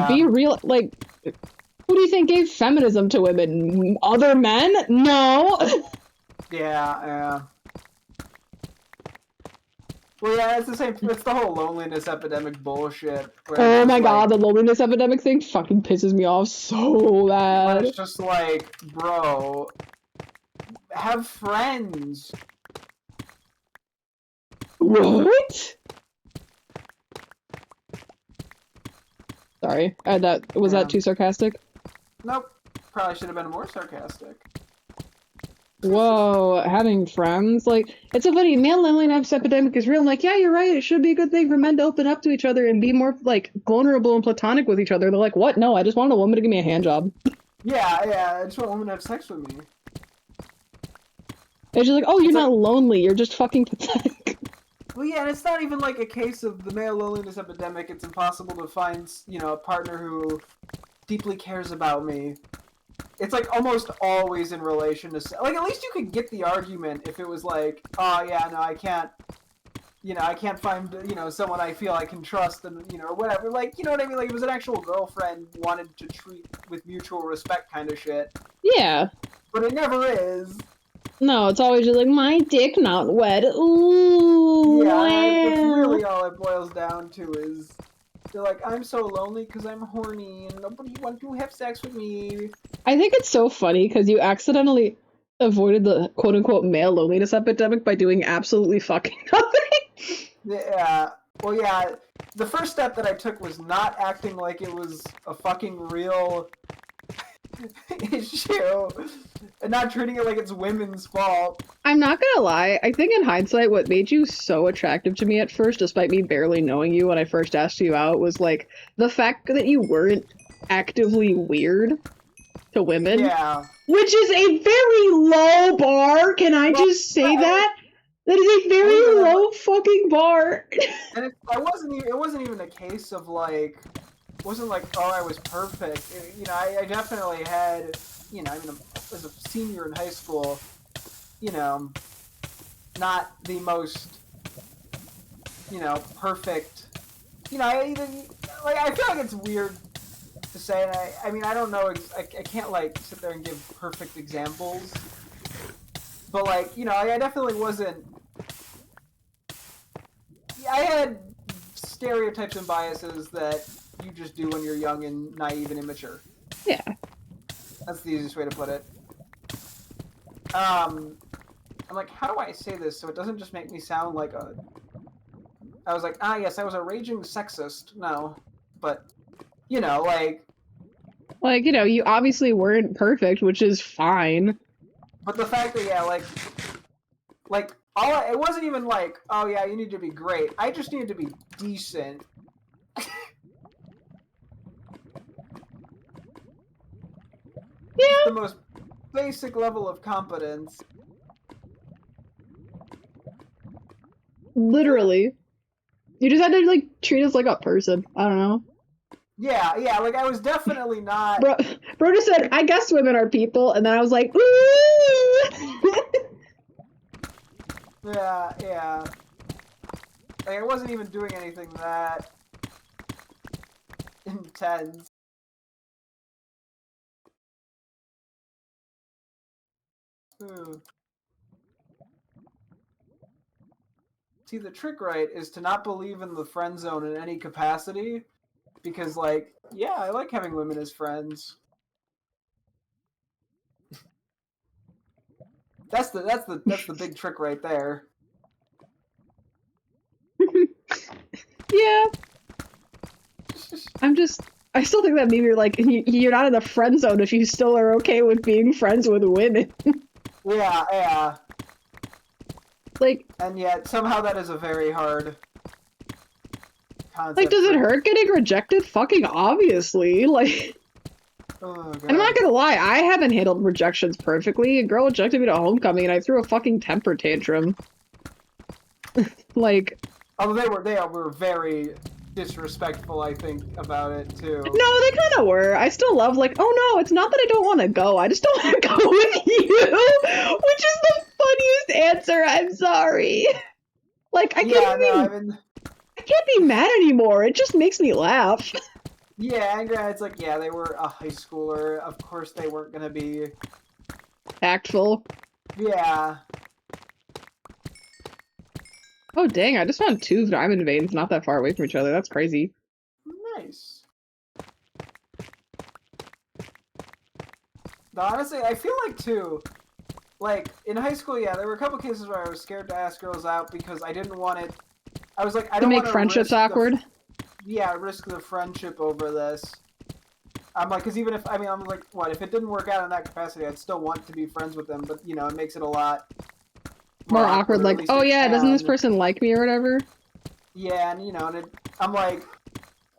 [SPEAKER 3] be real. Like, who do you think gave feminism to women? Other men? No.
[SPEAKER 2] Yeah. Well, yeah, it's the same. It's the whole loneliness epidemic bullshit.
[SPEAKER 3] Oh my god, the loneliness epidemic thing fucking pisses me off so bad.
[SPEAKER 2] It's just like, bro. Have friends.
[SPEAKER 3] What? Sorry, was that too sarcastic?
[SPEAKER 2] Nope. Probably should have been more sarcastic.
[SPEAKER 3] Whoa, having friends? Like, it's so funny, male loneliness epidemic is real. I'm like, yeah, you're right, it should be a good thing for men to open up to each other and be more, like, vulnerable and platonic with each other. They're like, what? No, I just want a woman to give me a handjob.
[SPEAKER 2] Yeah, I just want a woman to have sex with me.
[SPEAKER 3] It's just like, oh, you're not lonely, you're just fucking pathetic.
[SPEAKER 2] Well, yeah, and it's not even like a case of the male loneliness epidemic. It's impossible to find, a partner who deeply cares about me. It's like almost always in relation to, like, at least you could get the argument if it was like, oh yeah, no, I can't find, someone I feel I can trust, and, or whatever. Like, you know what I mean? Like, it was an actual girlfriend wanted to treat with mutual respect kind of shit.
[SPEAKER 3] Yeah.
[SPEAKER 2] But it never is.
[SPEAKER 3] No, it's always just like, my dick not wet. Ooh,
[SPEAKER 2] yeah,
[SPEAKER 3] wow.
[SPEAKER 2] That's really all it boils down to is, they're like, I'm so lonely because I'm horny and nobody wants to have sex with me.
[SPEAKER 3] I think it's so funny because you accidentally avoided the quote-unquote male loneliness epidemic by doing absolutely fucking nothing.
[SPEAKER 2] Yeah, well, yeah, the first step that I took was not acting like it was a fucking real issue and not treating it like it's women's fault.
[SPEAKER 3] I'm not gonna lie, I think in hindsight what made you so attractive to me at first, despite me barely knowing you when I first asked you out, was like the fact that you weren't actively weird to women.
[SPEAKER 2] Yeah.
[SPEAKER 1] Which is a very low bar, can I just say that?
[SPEAKER 3] That is a very low fucking bar.
[SPEAKER 2] And it wasn't even a case of like, it wasn't like, oh, I was perfect. You know, I definitely had, you know, I mean, as a senior in high school, you know, not the most, you know, perfect. You know, I feel like it's weird to say, and I mean, I don't know, I can't like sit there and give perfect examples, but like, you know, I definitely wasn't. I had stereotypes and biases that you just do when you're young and naive and immature.
[SPEAKER 3] Yeah.
[SPEAKER 2] That's the easiest way to put it. I'm like, how do I say this so it doesn't just make me sound like a... I was like, yes, I was a raging sexist. No. But, you know, like...
[SPEAKER 3] Like, you know, you obviously weren't perfect, which is fine.
[SPEAKER 2] But the fact that, yeah, like, it wasn't even like, oh yeah, you need to be great. I just needed to be decent.
[SPEAKER 3] Yeah.
[SPEAKER 2] The most basic level of competence.
[SPEAKER 3] Literally. You just had to, like, treat us like a person. I don't know.
[SPEAKER 2] Yeah, like, I was definitely not...
[SPEAKER 3] Bro just said, I guess women are people, and then I was like, ooh!
[SPEAKER 2] Yeah. Like, I wasn't even doing anything that intense. See, the trick, right, is to not believe in the friend zone in any capacity, because, like, yeah, I like having women as friends. That's the big trick right there.
[SPEAKER 3] Yeah. I still think that maybe you're like, you're not in the friend zone if you still are okay with being friends with women.
[SPEAKER 2] Yeah.
[SPEAKER 3] Like,
[SPEAKER 2] and yet, somehow that is a very hard concept.
[SPEAKER 3] Like, does it hurt getting rejected? Fucking obviously. Like,
[SPEAKER 2] oh,
[SPEAKER 3] I'm not gonna lie, I haven't handled rejections perfectly. A girl rejected me to homecoming and I threw a fucking temper tantrum. Like...
[SPEAKER 2] Although they were very disrespectful, I think, about it, too.
[SPEAKER 3] No, they kind of were. I still love, like, oh no, it's not that I don't want to go, I just don't want to go with you! Which is the funniest answer, I'm sorry. Like, I can't be mad anymore, it just makes me laugh.
[SPEAKER 2] Yeah, and it's like, yeah, they were a high schooler, of course they weren't gonna be...
[SPEAKER 3] Tactful.
[SPEAKER 2] Yeah.
[SPEAKER 3] Oh dang, I just found 2 diamond veins not that far away from each other, that's crazy.
[SPEAKER 2] Nice. But honestly, I feel like, too, like, in high school, yeah, there were a couple cases where I was scared to ask girls out because I didn't want it... I was like, I don't want to
[SPEAKER 3] make friendships awkward?
[SPEAKER 2] Risk the friendship over this. I'm like, because even if, I mean, I'm like, what, if it didn't work out in that capacity, I'd still want to be friends with them, but, you know, it makes it a lot
[SPEAKER 3] more awkward, like, oh yeah, doesn't this person like me or whatever?
[SPEAKER 2] Yeah, and, you know, and I'm like,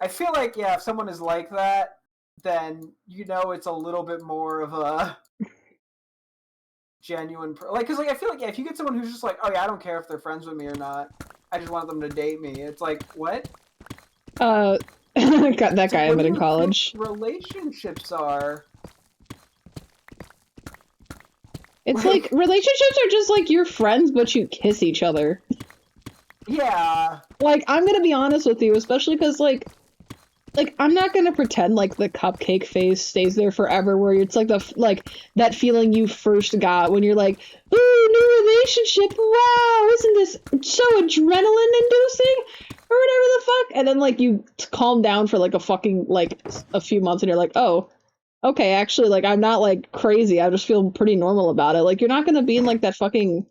[SPEAKER 2] I feel like, yeah, if someone is like that, then, you know, it's a little bit more of a genuine, like, because, like, I feel like, yeah, if you get someone who's just like, oh yeah, I don't care if they're friends with me or not, I just want them to date me, it's like, what?
[SPEAKER 3] Got that guy I met in college.
[SPEAKER 2] Relationships are...
[SPEAKER 3] It's like, relationships are just like you're friends, but you kiss each other.
[SPEAKER 2] Yeah.
[SPEAKER 3] Like, I'm gonna be honest with you, especially because, like, I'm not gonna pretend like the cupcake phase stays there forever, where it's like that feeling you first got when you're like, ooh, new relationship, wow, isn't this so adrenaline-inducing? Or whatever the fuck, and then, like, you calm down for, like, a few months, and you're like, oh, okay, actually, like, I'm not, like, crazy, I just feel pretty normal about it. Like, you're not gonna be in, like, that fucking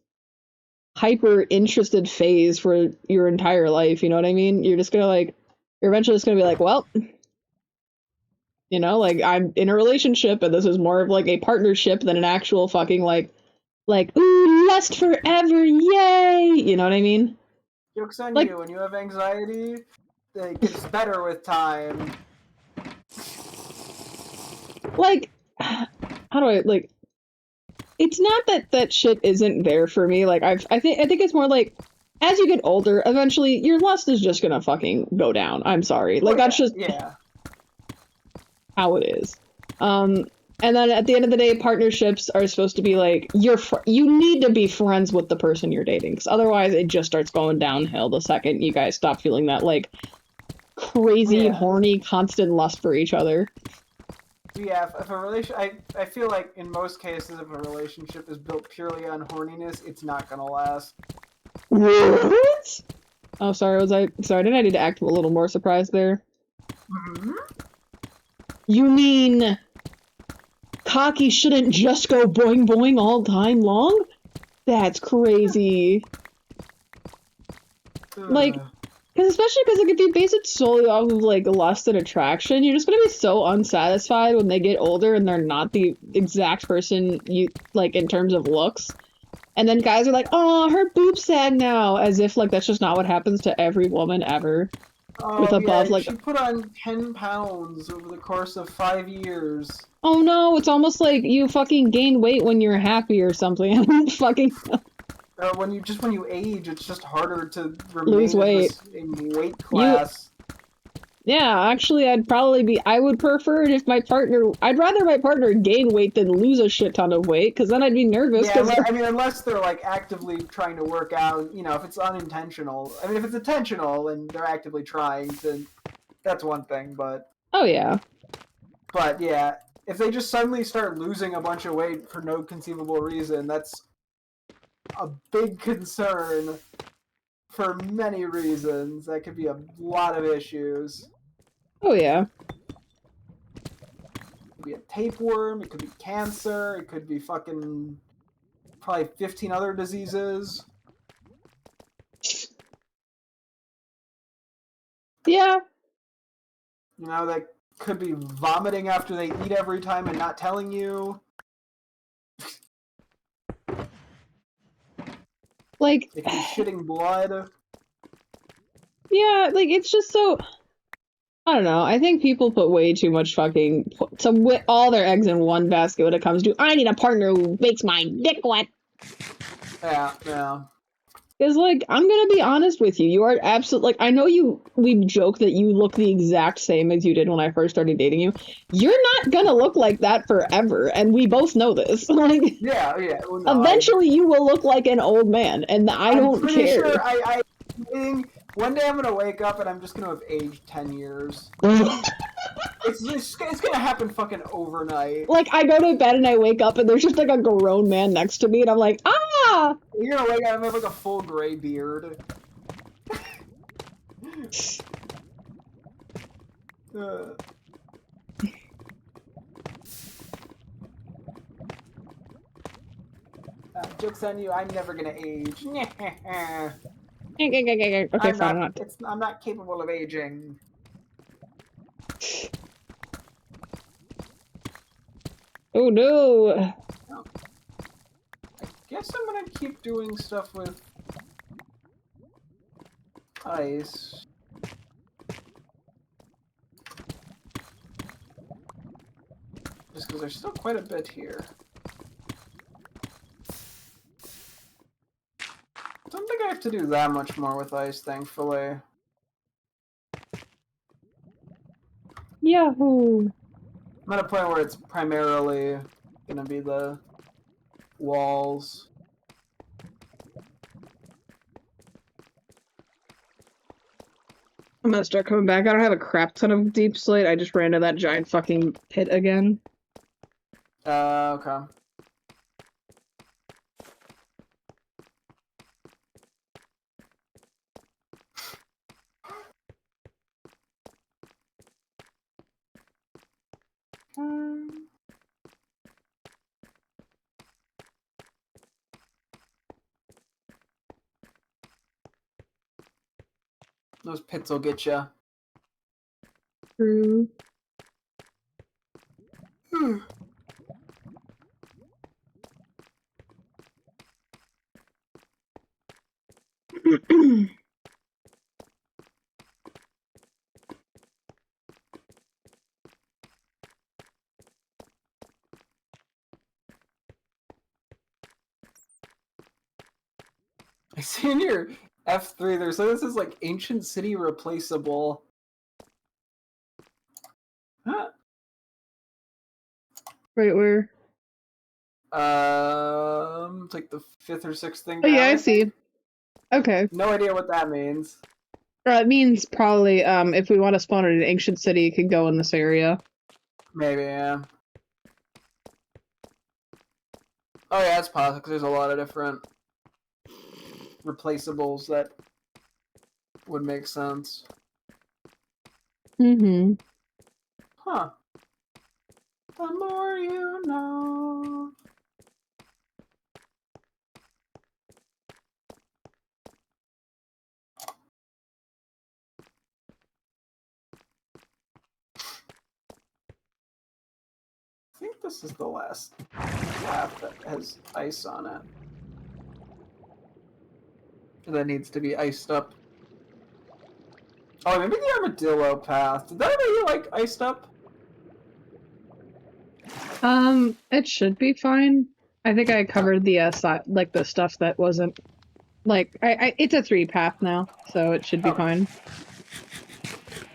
[SPEAKER 3] hyper-interested phase for your entire life, you know what I mean? You're just gonna, like, you're eventually just gonna be like, well, you know, like, I'm in a relationship, and this is more of, like, a partnership than an actual fucking, like, ooh, lust forever, yay! You know what I mean?
[SPEAKER 2] Joke's on you, when you have anxiety, it gets better with time.
[SPEAKER 3] Like, how do I, like, it's not that that shit isn't there for me. Like I think it's more like as you get older, eventually your lust is just gonna fucking go down. I'm sorry. Like that's just how it is. And then at the end of the day, partnerships are supposed to be like you need to be friends with the person you're dating, because otherwise it just starts going downhill the second you guys stop feeling that like crazy, horny, constant lust for each other.
[SPEAKER 2] Yeah, if a I feel like in most cases, if a relationship is built purely on horniness, it's not gonna last.
[SPEAKER 3] What? Oh, sorry. Sorry? Didn't I need to act a little more surprised there?
[SPEAKER 2] Mm-hmm.
[SPEAKER 3] You mean cocky shouldn't just go boing boing all time long? That's crazy. Like, especially because like if you base it solely off of like lust and attraction, you're just gonna be so unsatisfied when they get older and they're not the exact person you like in terms of looks. And then guys are like, "Oh, her boobs sag now," as if like that's just not what happens to every woman ever.
[SPEAKER 2] Oh yeah, she put on 10 pounds over the course of 5 years.
[SPEAKER 3] Oh no, it's almost like you fucking gain weight when you're happy or something. I don't fucking
[SPEAKER 2] When you age, it's just harder to
[SPEAKER 3] lose
[SPEAKER 2] remain
[SPEAKER 3] weight.
[SPEAKER 2] in weight class.
[SPEAKER 3] Yeah, actually, I would prefer it if I'd rather my partner gain weight than lose a shit ton of weight, because then I'd be nervous.
[SPEAKER 2] Yeah, I mean, unless they're like actively trying to work out, you know, if it's unintentional. I mean, if it's intentional and they're actively trying to, that's one thing, but.
[SPEAKER 3] Oh, yeah.
[SPEAKER 2] But yeah, if they just suddenly start losing a bunch of weight for no conceivable reason, that's a big concern for many reasons. That could be a lot of issues.
[SPEAKER 3] Oh, yeah.
[SPEAKER 2] It could be a tapeworm, it could be cancer, it could be fucking probably 15 other diseases.
[SPEAKER 3] Yeah.
[SPEAKER 2] You know, they could be vomiting after they eat every time and not telling you.
[SPEAKER 3] Like,
[SPEAKER 2] they could be shitting blood.
[SPEAKER 3] Yeah, like, it's just so... I don't know. I think people put way too much all their eggs in one basket when it comes to, I need a partner who makes my dick wet.
[SPEAKER 2] Yeah, yeah.
[SPEAKER 3] Because, like, I'm gonna be honest with you. You are absolutely, like, I know we joke that you look the exact same as you did when I first started dating you. You're not gonna look like that forever, and we both know this. Like,
[SPEAKER 2] yeah. Well, no,
[SPEAKER 3] eventually you will look like an old man, and I don't care. I'm pretty
[SPEAKER 2] sure one day I'm gonna wake up and I'm just gonna have aged 10 years. It's gonna happen fucking overnight.
[SPEAKER 3] Like, I go to bed and I wake up and there's just like a grown man next to me and I'm like, ah!
[SPEAKER 2] You're gonna wake up and have like a full gray beard. Joke's on you, I'm never gonna age.
[SPEAKER 3] Okay, fine.
[SPEAKER 2] I'm not capable of aging.
[SPEAKER 3] Oh no!
[SPEAKER 2] I guess I'm gonna keep doing stuff with ice. Just because there's still quite a bit here. Don't think I have to do that much more with ice, thankfully.
[SPEAKER 3] Yahoo!
[SPEAKER 2] I'm at a point where it's primarily gonna be the walls.
[SPEAKER 3] I'm gonna start coming back. I don't have a crap ton of deep slate. I just ran to that giant fucking pit again.
[SPEAKER 2] Okay. Those pits will get ya.
[SPEAKER 3] True.
[SPEAKER 2] I see in your F3 there, so this is like ancient city replaceable. Huh.
[SPEAKER 3] Right where?
[SPEAKER 2] It's like the 5th or 6th thing
[SPEAKER 3] Oh
[SPEAKER 2] down.
[SPEAKER 3] yeah, I see. Okay.
[SPEAKER 2] No idea what that means.
[SPEAKER 3] It means probably if we want to spawn in an ancient city, it could go in this area.
[SPEAKER 2] Maybe, yeah. Oh yeah, it's possible because there's a lot of different replaceables that would make sense.
[SPEAKER 3] Mm-hmm.
[SPEAKER 2] Huh. The more you know. I think this is the last path that has ice on it. That needs to be iced up. Oh, maybe the armadillo path. Did that already like iced up?
[SPEAKER 3] It should be fine. I think I covered the like the stuff that wasn't like it's a 3-path now, so it should be fine.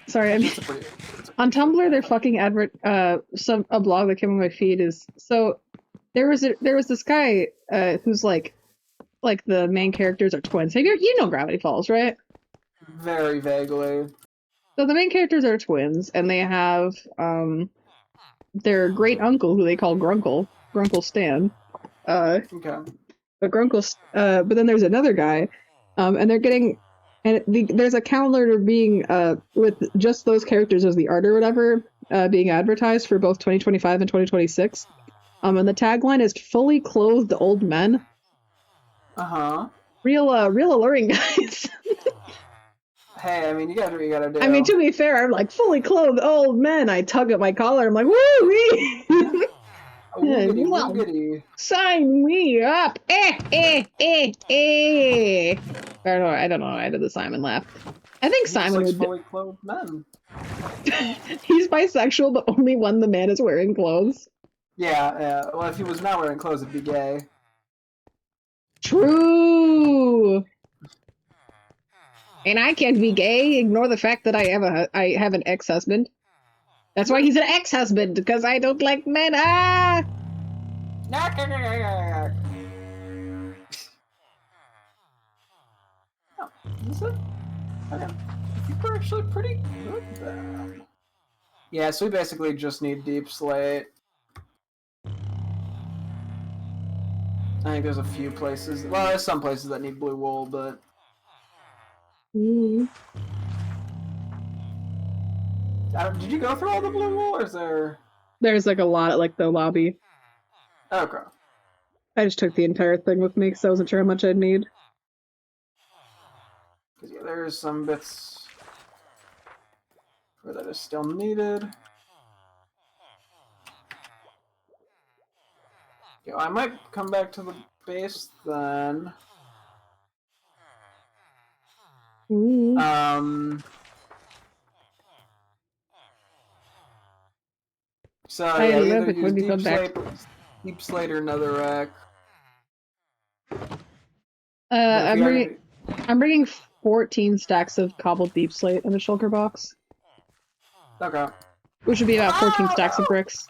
[SPEAKER 3] Sorry, I mean on Tumblr they're fucking a blog that came on my feed is so there was this guy who's like the main characters are twins. Hey, you know Gravity Falls, right?
[SPEAKER 2] Very vaguely.
[SPEAKER 3] So the main characters are twins, and they have their great uncle who they call Grunkle Stan.
[SPEAKER 2] Okay.
[SPEAKER 3] But but then there's another guy, and they're getting, there's a calendar being with just those characters as the art or whatever being advertised for both 2025 and 2026. And the tagline is "Fully clothed old men." Real alluring, guys.
[SPEAKER 2] Hey, I mean, you gotta do what you gotta do.
[SPEAKER 3] I mean, to be fair, I'm like fully clothed old men. I tug at my collar. I'm like, woo-wee!
[SPEAKER 2] Woogity.
[SPEAKER 3] Sign me up! I don't know. I did the Simon laugh. I think Simon would.
[SPEAKER 2] Fully clothed men.
[SPEAKER 3] He's bisexual, but only when the man is wearing clothes.
[SPEAKER 2] Yeah. Well, if he was not wearing clothes, it'd be gay.
[SPEAKER 3] True. And I can't be gay. Ignore the fact that I have an ex-husband. That's why he's an ex-husband, because I don't like men. Ah!
[SPEAKER 2] Oh, is it? Okay. I think we're actually pretty good then. Yeah, so we basically just need deep slate. I think there's a few places. Well, there's some places that need blue wool, but. Did you go through all the blue wool, or is there?
[SPEAKER 3] There's like a lot at like the lobby.
[SPEAKER 2] Okay.
[SPEAKER 3] I just took the entire thing with me because I wasn't sure how much I'd need.
[SPEAKER 2] Because yeah, there's some bits where that is still needed. Yeah, I might come back to the base then. So yeah, either use deep slate or another rack.
[SPEAKER 3] I'm bringing 14 stacks of cobbled deep slate in the shulker box.
[SPEAKER 2] Okay.
[SPEAKER 3] Which would be about 14 stacks of bricks.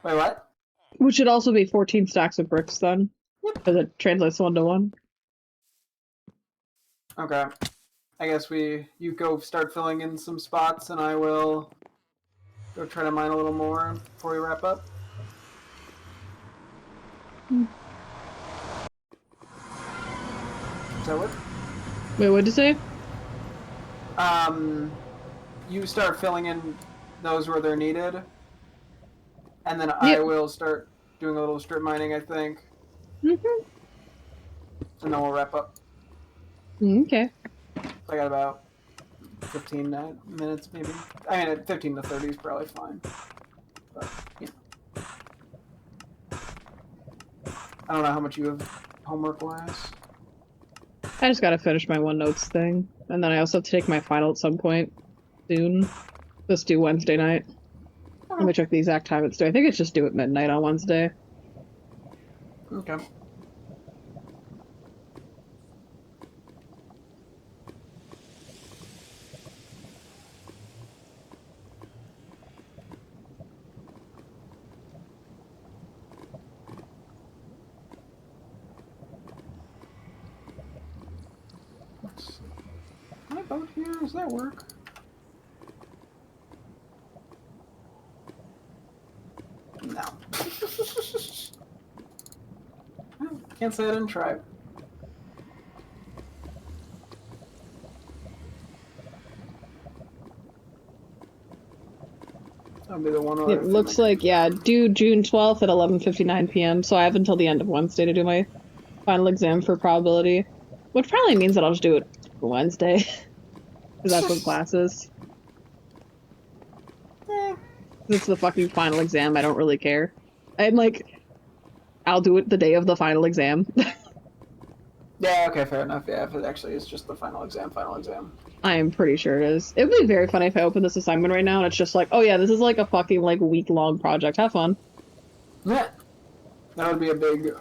[SPEAKER 2] Wait, what?
[SPEAKER 3] Which should also be 14 stacks of bricks then. Because it translates 1 to 1.
[SPEAKER 2] Okay. I guess you go start filling in some spots and I will go try to mine a little more before we wrap up. Does that work?
[SPEAKER 3] Wait, what'd you say?
[SPEAKER 2] You start filling in those where they're needed. And then I will start doing a little strip mining, I think.
[SPEAKER 3] Mm-hmm.
[SPEAKER 2] And then we'll wrap up.
[SPEAKER 3] Okay.
[SPEAKER 2] I got about 15 minutes, maybe. I mean, 15 to 30 is probably fine. But, yeah. I don't know how much you have homework-wise.
[SPEAKER 3] I just gotta finish my OneNotes thing. And then I also have to take my final at some point soon. Let's do Wednesday night. Let me check the exact time it's due. I think it's just due at midnight on Wednesday.
[SPEAKER 2] Okay. boat here? Does that work? No. Can't say I didn't try. That'll be the one other
[SPEAKER 3] It
[SPEAKER 2] thing
[SPEAKER 3] looks
[SPEAKER 2] that
[SPEAKER 3] like, yeah, due June 12th at 11:59 p.m., so I have until the end of Wednesday to do my final exam for probability. Which probably means that I'll just do it Wednesday. Because that's when class is. It's the fucking final exam, I don't really care. I'm like, I'll do it the day of the final exam.
[SPEAKER 2] Yeah, okay, fair enough. Yeah, if it actually is just the final exam,
[SPEAKER 3] I am pretty sure it is. It would be very funny if I open this assignment right now and it's just like, oh yeah, this is like a fucking like week-long project. Have fun.
[SPEAKER 2] Yeah. That would be a big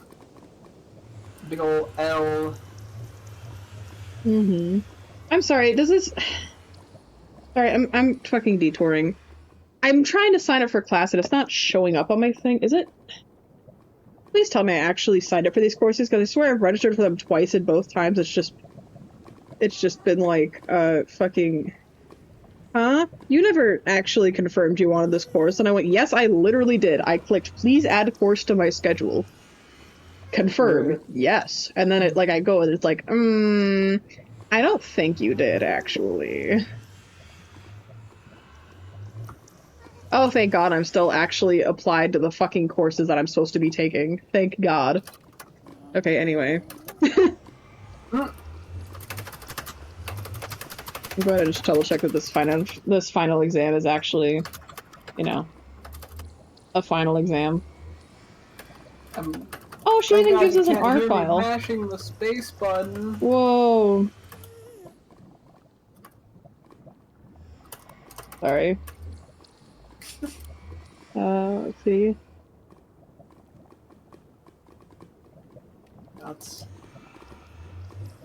[SPEAKER 2] ol' L.
[SPEAKER 3] Mm-hmm. I'm sorry, does this... Sorry, I'm fucking detouring. I'm trying to sign up for class and it's not showing up on my thing. Is it? Please tell me I actually signed up for these courses, because I swear I've registered for them twice and both times it's just been like, fucking... Huh? You never actually confirmed you wanted this course. And I went, yes, I literally did. I clicked, please add course to my schedule. Confirm.
[SPEAKER 2] Really?
[SPEAKER 3] Yes. And then it, like, I go and it's like, I don't think you did, actually. Oh, thank God I'm still actually applied to the fucking courses that I'm supposed to be taking. Thank God. Okay, anyway. I'm going to just double check that this final exam is actually, you know, a final exam. Oh, she
[SPEAKER 2] Thank
[SPEAKER 3] even
[SPEAKER 2] God
[SPEAKER 3] gives
[SPEAKER 2] you
[SPEAKER 3] us an
[SPEAKER 2] can't
[SPEAKER 3] R
[SPEAKER 2] hear me
[SPEAKER 3] file.
[SPEAKER 2] mashing the space button.
[SPEAKER 3] Whoa. Sorry. Let's see.
[SPEAKER 2] Nuts.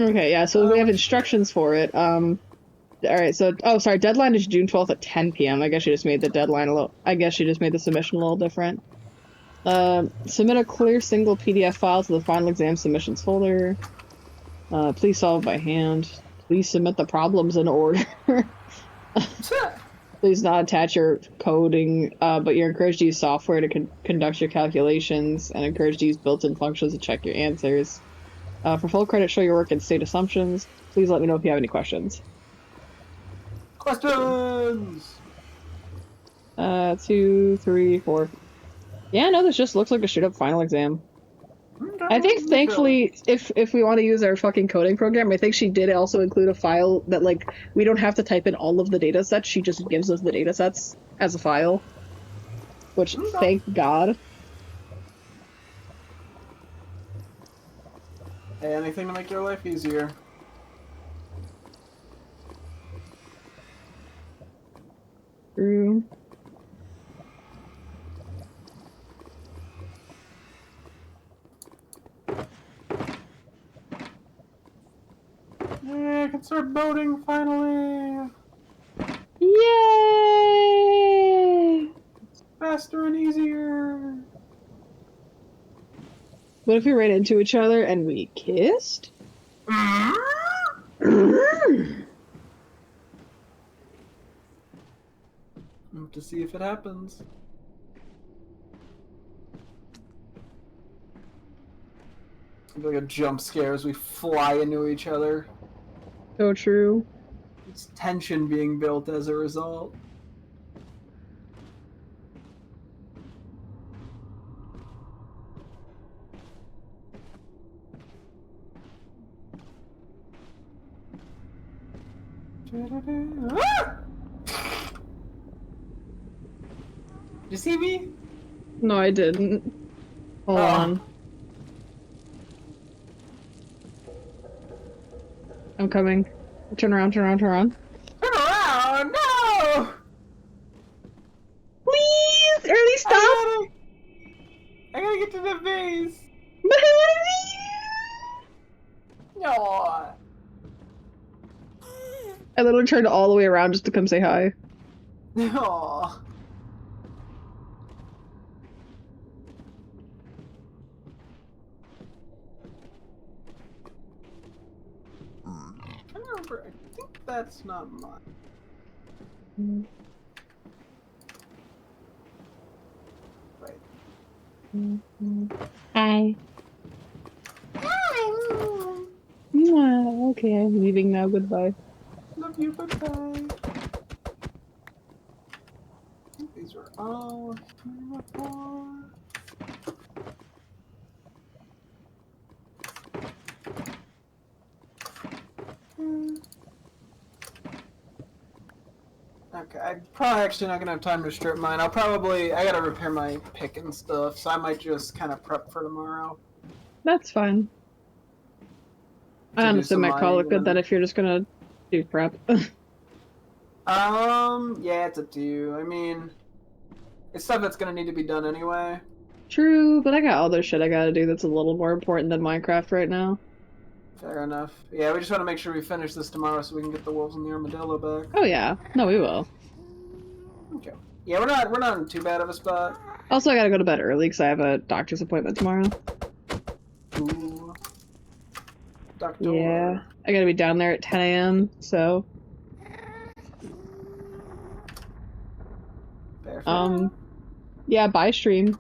[SPEAKER 3] Okay, yeah, so we have instructions for it. Alright, so, oh, sorry, deadline is June 12th at 10 p.m. I guess she just made the deadline a little, I guess she just made the submission a little different. Submit a clear single PDF file to the final exam submissions folder. Please solve by hand. Please submit the problems in order. Please not attach your coding, but you're encouraged to use software to conduct your calculations and encouraged to use built-in functions to check your answers. For full credit, show your work and state assumptions. Please let me know if you have any questions.
[SPEAKER 2] Questions!
[SPEAKER 3] 2, 3, 4. Yeah, no, this just looks like a straight up final exam. I think, thankfully, if we want to use our fucking coding program, I think she did also include a file that, like, we don't have to type in all of the data sets, she just gives us the data sets as a file. Which, thank God.
[SPEAKER 2] Hey, anything to make your life easier.
[SPEAKER 3] True.
[SPEAKER 2] Yeah, I can start boating finally.
[SPEAKER 3] Yay!
[SPEAKER 2] It's faster and easier.
[SPEAKER 3] What if we ran into each other and we kissed?
[SPEAKER 2] To see if it happens. It'll be like a jump scare as we fly into each other.
[SPEAKER 3] So true.
[SPEAKER 2] It's tension being built as a result. Ah! Did you see me?
[SPEAKER 3] No, I didn't. Hold on. I'm coming. Turn around, turn around, turn around.
[SPEAKER 2] Turn around! No!
[SPEAKER 3] Please! Early stop!
[SPEAKER 2] I gotta get to the base!
[SPEAKER 3] But I want to see you!
[SPEAKER 2] No!
[SPEAKER 3] I literally turned all the way around just to come say hi.
[SPEAKER 2] No! I think That's not mine. Wait.
[SPEAKER 1] Hi. Hi.
[SPEAKER 3] Okay, I'm leaving now. Goodbye.
[SPEAKER 2] Love you, goodbye. These are all here before. Okay, I'm probably actually not gonna have time to strip mine. I gotta repair my pick and stuff, so I might just kind of prep for tomorrow.
[SPEAKER 3] That's fine. I honestly might call it good
[SPEAKER 2] then...
[SPEAKER 3] that if you're just gonna do prep.
[SPEAKER 2] Yeah, it's up to you. I mean, it's stuff that's gonna need to be done anyway.
[SPEAKER 3] True, but I got other shit I gotta do that's a little more important than Minecraft right now.
[SPEAKER 2] Fair enough. Yeah, we just want to make sure we finish this tomorrow so we can get the wolves and the armadillo back.
[SPEAKER 3] Oh yeah, no, we will.
[SPEAKER 2] Okay. Yeah, we're not in too bad of a spot.
[SPEAKER 3] Also, I gotta go to bed early because I have a doctor's appointment tomorrow.
[SPEAKER 2] Ooh. Doctor.
[SPEAKER 3] Yeah, I gotta be down there at 10 a.m. So.
[SPEAKER 2] Fair.
[SPEAKER 3] Yeah, bye stream.